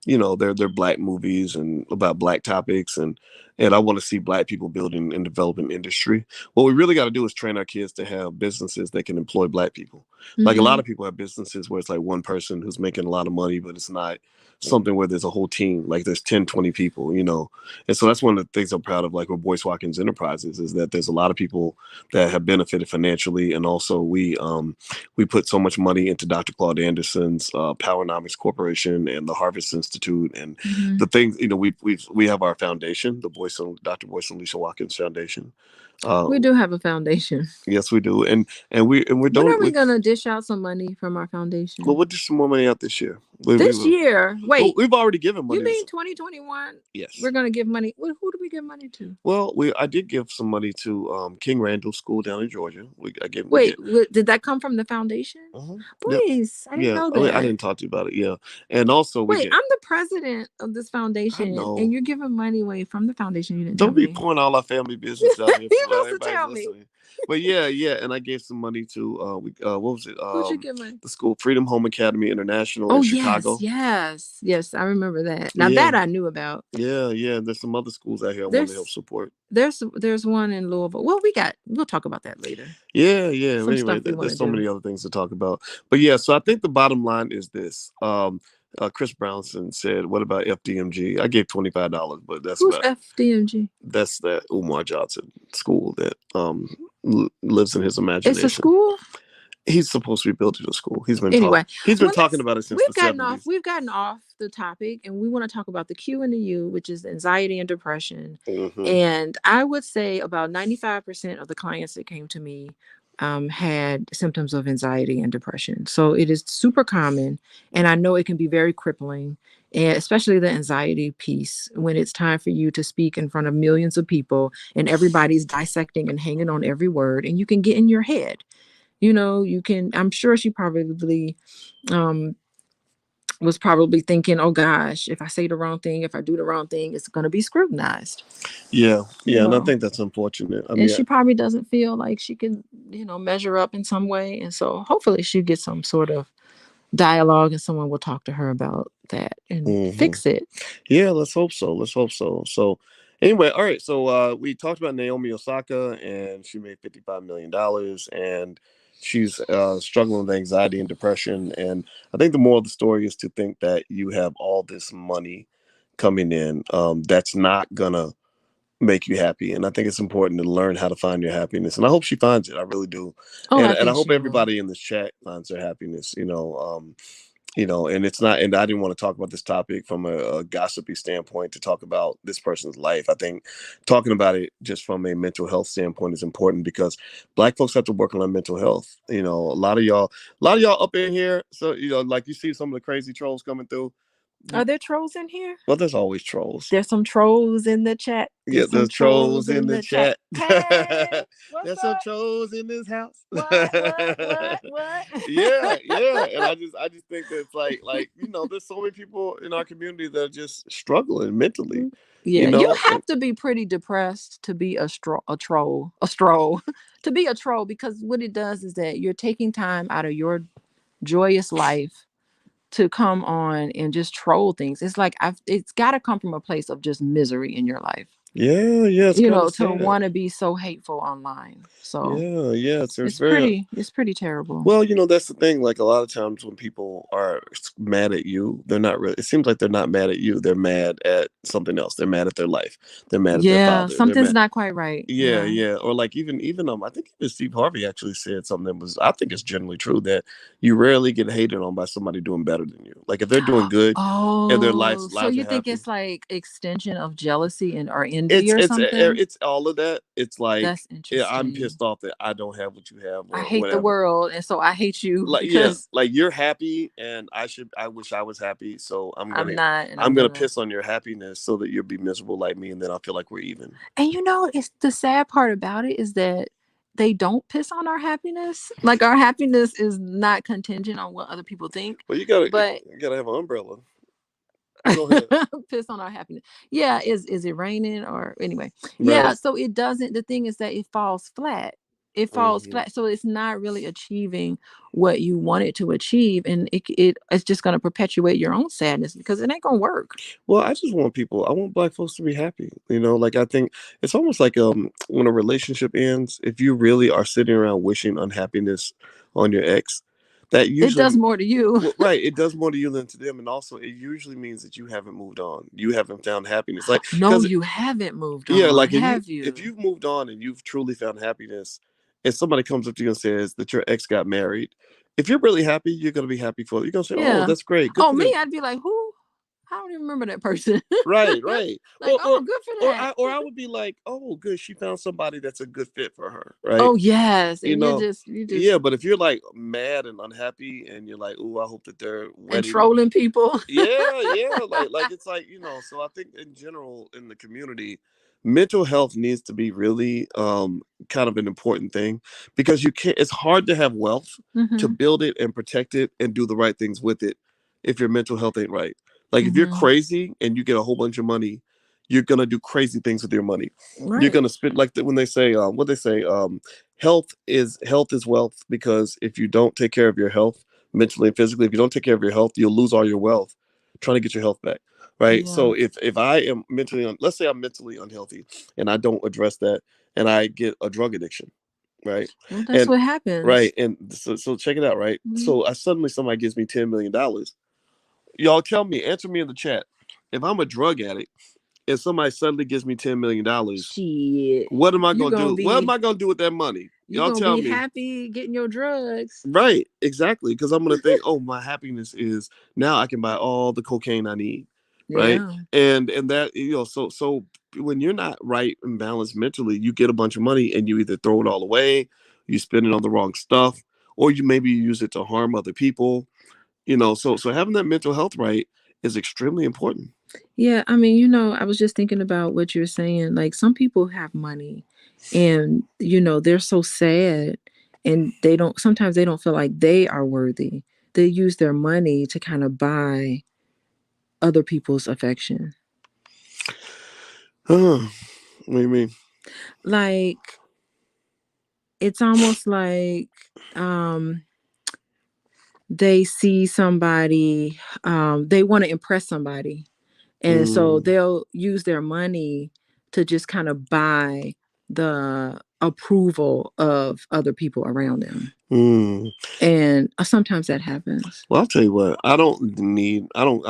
they're black movies and about black topics, and I want to see black people building and developing industry. What we really got to do is train our kids to have businesses that can employ black people. Like a lot of people have businesses where it's like one person who's making a lot of money, but it's not something where there's a whole team, like there's 10, 20 people, and so that's one of the things I'm proud of, like with Boyce Watkins Enterprises, is that there's a lot of people that have benefited financially, and also we put so much money into Dr. Claude Anderson's Powernomics Corporation and the Harvest Institute, and the things, we have our foundation, the Dr. Boyce and Alicia Watkins Foundation. We do have a foundation. Yes, we do, and we're when are we gonna dish out some money from our foundation? Well, we'll dish some more money out this year. This year? Wait, we've already given money. You mean 2021? Yes, we're gonna give money. Who do we give money to? Well, I did give some money to King Randall School down in Georgia. Did that come from the foundation? Please, I didn't know that. I didn't talk to you about it. Yeah, and also I'm the president of this foundation, and you're giving money away from the foundation. You didn't. Don't be pouring all our family business out here. You're supposed to tell me. But yeah, and I gave some money to what was it? Who'd you give money? The school Freedom Home Academy International in Chicago. Yes, I remember that. Now that I knew about. Yeah. There's some other schools out here I want to help support. There's one in Louisville. Well, we'll talk about that later. Yeah. Anyway, there's so many other things to talk about. But yeah, so I think the bottom line is this. Chris Brownson said, "What about FDMG?" I gave $25, but that's who's FDMG? That's that Umar Johnson school that lives in his imagination. It's a school. He's supposed to be building a school. He's been talking. Anyway, He's been well, talking about it since the '70s. we've gotten off the topic, and we want to talk about the Q and the U, which is anxiety and depression. Mm-hmm. And I would say about 95% of the clients that came to me had symptoms of anxiety and depression. So it is super common, and I know it can be very crippling, and especially the anxiety piece when it's time for you to speak in front of millions of people and everybody's dissecting and hanging on every word, and you can get in your head. You can, I'm sure she probably um was probably thinking, oh gosh, if I say the wrong thing, if I do the wrong thing, it's going to be scrutinized. Yeah, you and I know think that's unfortunate. I and mean, she probably doesn't feel like she can measure up in some way, and so hopefully she gets some sort of dialogue and someone will talk to her about that and mm-hmm. fix it. Yeah, let's hope so. Let's hope so. So, anyway, all right. So, we talked about Naomi Osaka, and she made $55 million, and she's struggling with anxiety and depression. And I think the moral of the story is to think that you have all this money coming in, that's not gonna make you happy. And I think it's important to learn how to find your happiness. And I hope she finds it. I really do. Oh, And I I think hope she will. everybody in this chat finds their happiness. And it's not, and I didn't want to talk about this topic from a gossipy standpoint to talk about this person's life. I think talking about it just from a mental health standpoint is important because Black folks have to work on their mental health. A lot of y'all up in here. So, like you see some of the crazy trolls coming through. Are there trolls in here? Well, there's always trolls. There's some trolls in the chat. Yeah, there's trolls in the chat. Hey, what's There's some up? trolls in this house. What? Yeah. And I just think that it's like there's so many people in our community that are just struggling mentally. Yeah, you have to be pretty depressed to be a troll, to be a troll, because what it does is that you're taking time out of your joyous life to come on and just troll things. It's like it's got to come from a place of just misery in your life. Yeah, it's To want to be so hateful online. So yeah, it's pretty terrible. Well, that's the thing. Like a lot of times when people are mad at you, they're not really. It seems like they're not mad at you. They're mad at something else. They're mad at their life. They're mad at their father. Something's not quite right. Yeah. Or like even I think even Steve Harvey actually said something that was, I think it's generally true, that you rarely get hated on by somebody doing better than you. Like if they're doing good and their lives So you are think happy, it's like extension of jealousy or envy or something? it's all of that. It's like, that's interesting. I'm pissed off that I don't have what you have. Or I hate whatever. the world, and so I hate you Like because like you're happy, and I wish I was happy. So I'm not. And I'm gonna piss on your happiness so that you'll be miserable like me, and then I'll feel like we're even. And it's the sad part about it is that they don't piss on our happiness. Like our happiness is not contingent on what other people think. Well, you gotta have an umbrella. Go ahead. Piss on our happiness. Yeah, is it raining or anyway? Yeah, so it doesn't. The thing is that it falls flat. It falls flat, so it's not really achieving what you want it to achieve, and it's just going to perpetuate your own sadness because it ain't gonna work. Well, I want Black folks to be happy. Like I think it's almost like when a relationship ends, if you really are sitting around wishing unhappiness on your ex, that usually it does more to you. Well, right, it does more to you than to them, and also it usually means that you haven't moved on. You haven't found happiness. Like no, you haven't moved on. Yeah, like if you've moved on and you've truly found happiness, and somebody comes up to you and says that your ex got married, if you're really happy, you're gonna be happy for it. You're gonna say, "Oh, that's great." Good me, I'd be like, "Who? I don't even remember that person." Right. Like, good for that. Or I would be like, "Oh, good, she found somebody that's a good fit for her." Right? Oh yes, and you just yeah. But if you're like mad and unhappy, and you're like, "Oh, I hope that they're wedding," and trolling people. yeah, like it's like So I think in general in the community, mental health needs to be really kind of an important thing, because you can't. It's hard to have wealth to build it and protect it and do the right things with it if your mental health ain't right. Like if you're crazy and you get a whole bunch of money, you're gonna do crazy things with your money. Right. You're gonna spend when they say what they say health is wealth, because if you don't take care of your health mentally and physically, if you don't take care of your health, you'll lose all your wealth trying to get your health back. Right. Yeah. So if I am let's say I'm mentally unhealthy and I don't address that, and I get a drug addiction. Right. Well, that's what happens. Right. And so check it out. Right. So suddenly somebody gives me $10 million. Y'all answer me in the chat. If I'm a drug addict and somebody suddenly gives me $10 million, what am I going to do? What am I going to do with that money? You Y'all gonna tell be me. happy getting your drugs. Right, exactly. Because I'm gonna think, oh, my happiness is now I can buy all the cocaine I need, right? Yeah. And that so when you're not right and balanced mentally, you get a bunch of money and you either throw it all away, you spend it on the wrong stuff, or you maybe use it to harm other people. So having that mental health right is extremely important. Yeah, I mean, I was just thinking about what you're saying. Like some people have money and they're so sad and sometimes they don't feel like they are worthy. They use their money to kind of buy other people's affection. What do you mean? Like it's almost like um they see somebody, they want to impress somebody, and so Mm, they'll use their money to just kind of buy the approval of other people around them. mm. And sometimes that happens. Well, I'll tell you what. I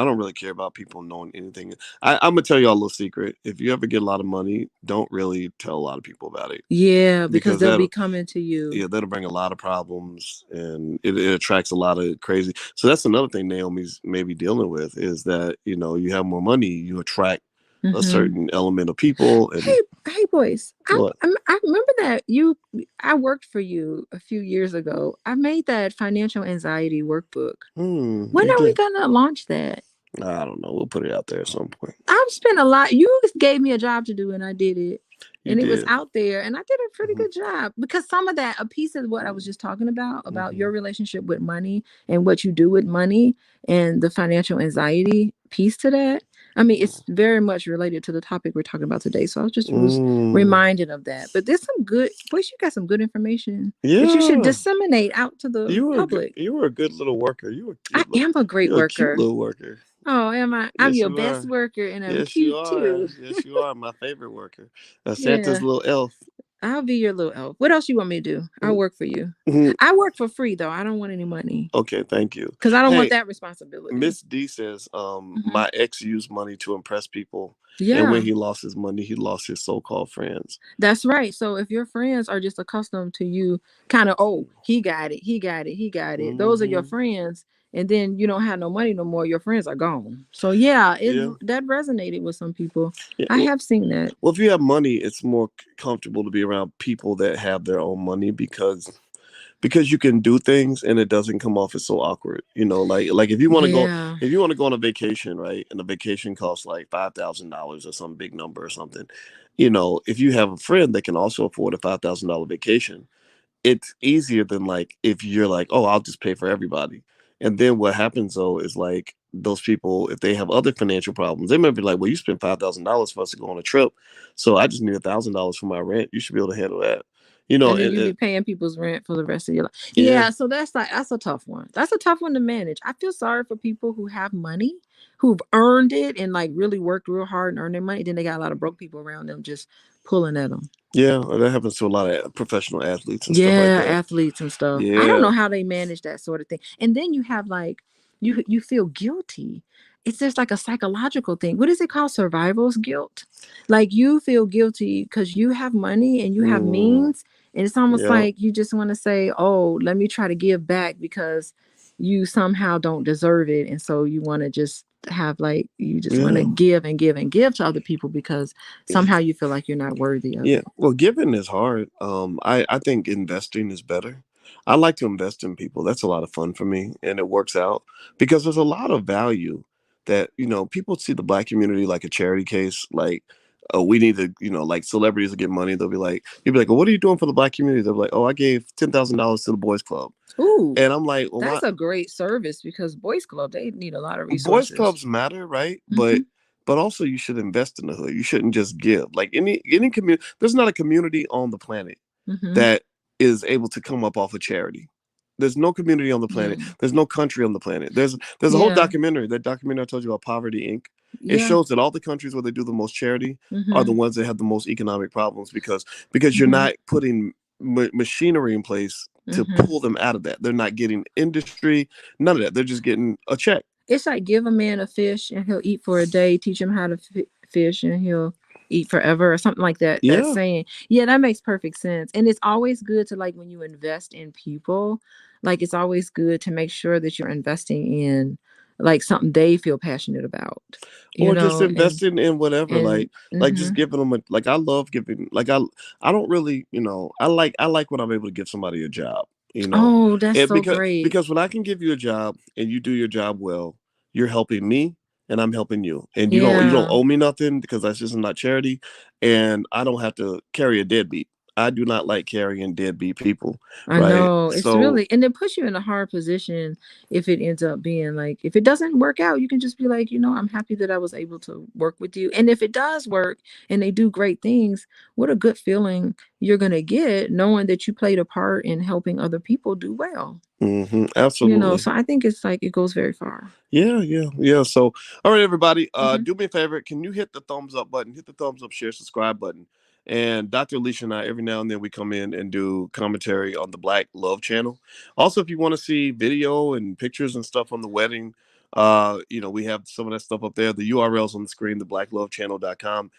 don't really care about people knowing anything. I'm gonna tell y'all a little secret. If you ever get a lot of money, don't really tell a lot of people about it Yeah, because because they'll be coming to you. yeah, that'll bring a lot of problems and it attracts a lot of crazy. So that's another thing Naomi's maybe dealing with is that you have more money, you attract a Hmm. certain element of people and Hey, boys. what? I remember that I worked for you a few years ago. I made that financial anxiety workbook. When You are we did. gonna launch that? I don't know. We'll put it out there at some point. I've spent a lot. You gave me a job to do, and I did it. You And it was did. out there, and I did a pretty Hmm. good job because some of that, a piece of what I was just talking about Hmm. your relationship with money and what you do with money and the financial anxiety piece to that. I mean, it's very much related to the topic we're talking about today. So I was Mm, reminded of that. But there's some good, boys, you got some good information that you should yeah. disseminate out to the public. You were a good little worker. I am a great You're a cute worker. little worker. Oh, am I? I'm Yes, your you best are. worker, and I'm Yes, you cute are. too. Yes, you are. My favorite worker. Santa's Yeah, little elf. I'll be your little elf. What else you want me to do? I'll work for you. Mhm. I work for free though. I don't want any money Okay, thank you. because I don't want Hey, that responsibility. Miss D says, Hmm. my ex used money to impress people, and when Yeah, he lost his money, he lost his so-called friends. that's right. So if your friends are just accustomed to you, kind of, oh, he got it, he got it, he got it. Those are your Hmm. friends, and then you don't have no money no more. Your friends are gone. So yeah, it Yeah. that resonated with some people. Yeah. I have seen that. Well, if you have money, it's more comfortable to be around people that have their own money because you can do things and it doesn't come off as so awkward. Like Yeah. if you want to go on a vacation, right? And the vacation costs like $5,000 or some big number or something. If you have a friend that can also afford a $5,000 vacation, it's easier than like if you're like, oh, I'll just pay for everybody. And then what happens though is like those people, if they have other financial problems, they might be like, well, you spent $5,000 for us to go on a trip, so I just need $1,000 for my rent. You should be able to handle that. And then And, you be paying people's rent for the rest of your life. yeah, Yeah, so that's a tough one. That's a tough one to manage. I feel sorry for people who have money, who've earned it and like really worked real hard and earned their money. Then they got a lot of broke people around them just pulling at them. yeah, that happens to a lot of professional athletes and stuff like Yeah, that. athletes and stuff. I don't Yeah, know how they manage that sort of thing. And then you have like you feel guilty. It's just like a psychological thing. What is it called? Survival's guilt. Like you feel guilty because you have money and you have mm, means, and it's almost yeah, like you just want to say, "Oh, let me try to give back because you somehow don't deserve it." And so you want to just have like you just want to yeah. give and give and give to other people because somehow you feel like you're not worthy of Yeah, it. well, giving is hard. I think investing is better. I like to invest in people. That's a lot of fun for me, and it works out because there's a lot of value that people see the black community like a charity case. Like, oh, we need to, like celebrities will get money. They'll be like, you'll be like, well, what are you doing for the black community? They'll be like, oh, I gave $10,000 to the boys club, Ooh, and I'm like, well, why? that's a great service because boys club they need a lot of Boys resources. clubs matter, right? Hmm. But also you should invest in the hood. You shouldn't just give. Like any community, there's not a community on the planet Hmm. that is able to come up off of charity. There's no community on the planet. Yeah. There's no country on the planet. There's a whole Yeah. documentary. That documentary I told you about, Poverty Inc. It Yeah. shows that all the countries where they do the most charity are the Hmm. ones that have the most economic problems because you're Hmm. not putting machinery in place to Hmm. pull them out of that. They're not getting industry, none of that. They're just getting a check. It's like give a man a fish and he'll eat for a day. Teach him how to fish and he'll. eat forever or something like that. That Yeah. saying. Yeah, that makes perfect sense. And it's always good to, like, when you invest in people, like, it's always good to make sure that you're investing in, like, something they feel passionate about, you Or just know, and investing in whatever, and like just mhm. giving them a, like I love giving, like I don't really, I like when I'm able to give somebody a job, Oh, that's and so great. because when I can give you a job and you do your job well, you're helping me and I'm helping you, and you don't Yeah. owe me nothing because that's just not charity, and I don't have to carry a deadbeat. I do not like carrying deadbeat people, I right? know. It's So really, and it puts you in a hard position if it ends up being like, if it doesn't work out, you can just be like, I'm happy that I was able to work with you. And if it does work and they do great things, what a good feeling you're going to get knowing that you played a part in helping other people do well. absolutely. So I think it's like it goes very far. Yeah, yeah, yeah. So, all right, everybody, Hmm. do me a favor. Can you hit the thumbs up button? Hit the thumbs up, share, subscribe button. And Dr. Alicia and I, every now and then we come in and do commentary on the Black Love channel. Also, if you want to see video and pictures and stuff on the wedding, we have some of that stuff up there. The URL's on the screen, theBlackLoveChannel.com.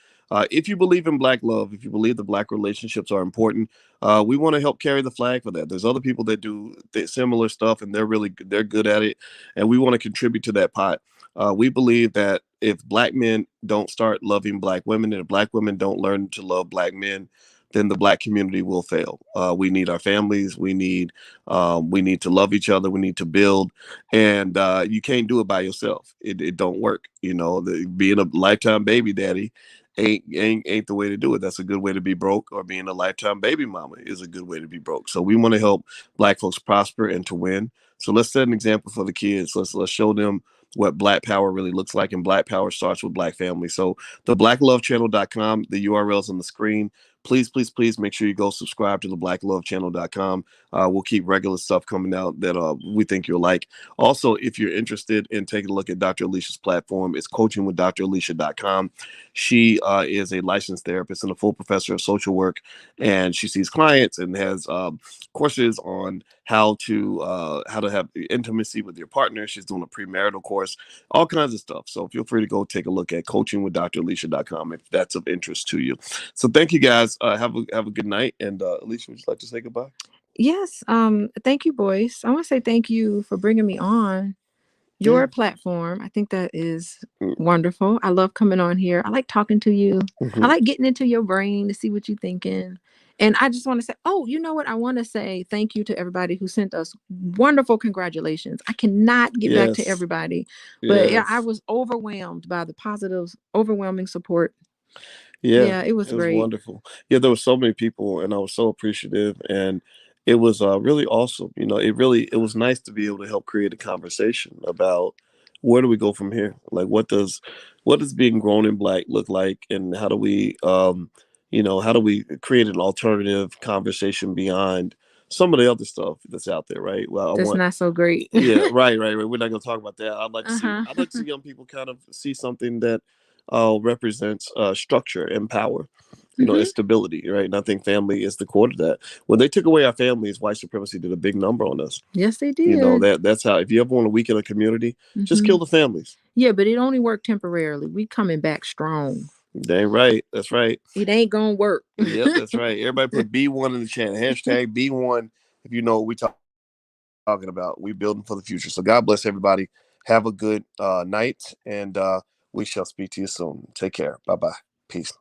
If you believe in Black love, if you believe that Black relationships are important, we want to help carry the flag for that. There's other people that do similar stuff, and they're good at it, and we want to contribute to that pot. We believe that if Black men don't start loving Black women, and if Black women don't learn to love Black men, then the Black community will fail. We need our families. We need to love each other. We need to build, and you can't do it by yourself. It don't work. Being a lifetime baby daddy ain't the way to do it. That's a good way to be broke, or being a lifetime baby mama is a good way to be broke. So we want to help Black folks prosper and to win. So let's set an example for the kids. Let's show them what Black power really looks like, and Black power starts with Black family. So the blacklovechannel.com, the URL's on the screen. Please, please, please make sure you go subscribe to the blacklovechannel.com. We'll keep regular stuff coming out that we think you'll like. Also, if you're interested in taking a look at Dr. Alicia's platform, it's coachingwithdralicia.com. She is a licensed therapist and a full professor of social work, and she sees clients and has courses on how to have intimacy with your partner. She's doing a premarital course, all kinds of stuff. So feel free to go take a look at coachingwithdralicia.com if that's of interest to you. So thank you guys. Have a good night. And Alicia, would you like to say goodbye? Yes. Thank you, Boyce. I want to say thank you for bringing me on Yeah. your platform. I think that is Mm. wonderful. I love coming on here. I like talking to you. I Mhm. like getting into your brain to see what you're thinking. And I just want to say, oh, you know what? I want to say thank you to everybody who sent us wonderful congratulations. I cannot get back to Yes. everybody, but yeah, I Yes. was overwhelmed by the positive, overwhelming support. Yeah, Yeah, it was it was great. wonderful. Yeah, there were so many people, and I was so appreciative, and it was really awesome. It was nice to be able to help create a conversation about where do we go from here. Like, what does being grown in Black look like, and how do we create an alternative conversation beyond some of the other stuff that's out there, right? Well, I That's want not so great. Yeah, right, right, right. We're not going to talk about that. Uh-huh. I'd like to see young people kind of see something that represents structure and power, and Hmm. stability, right? And I think family is the core to that. When they took away our families, white supremacy did a big number on us. Yes, they did. That's how. If you ever want to weaken a community, just Hmm. kill the families. Yeah, but it only worked temporarily. We coming back strong. Dang right. That's right. It ain't gonna work. Yep, that's right. Everybody put B1 in the chat. Hashtag B1 if you know what we're talking about. We building for the future. So God bless everybody. Have a good night, and we shall speak to you soon. Take care. Bye bye. Peace.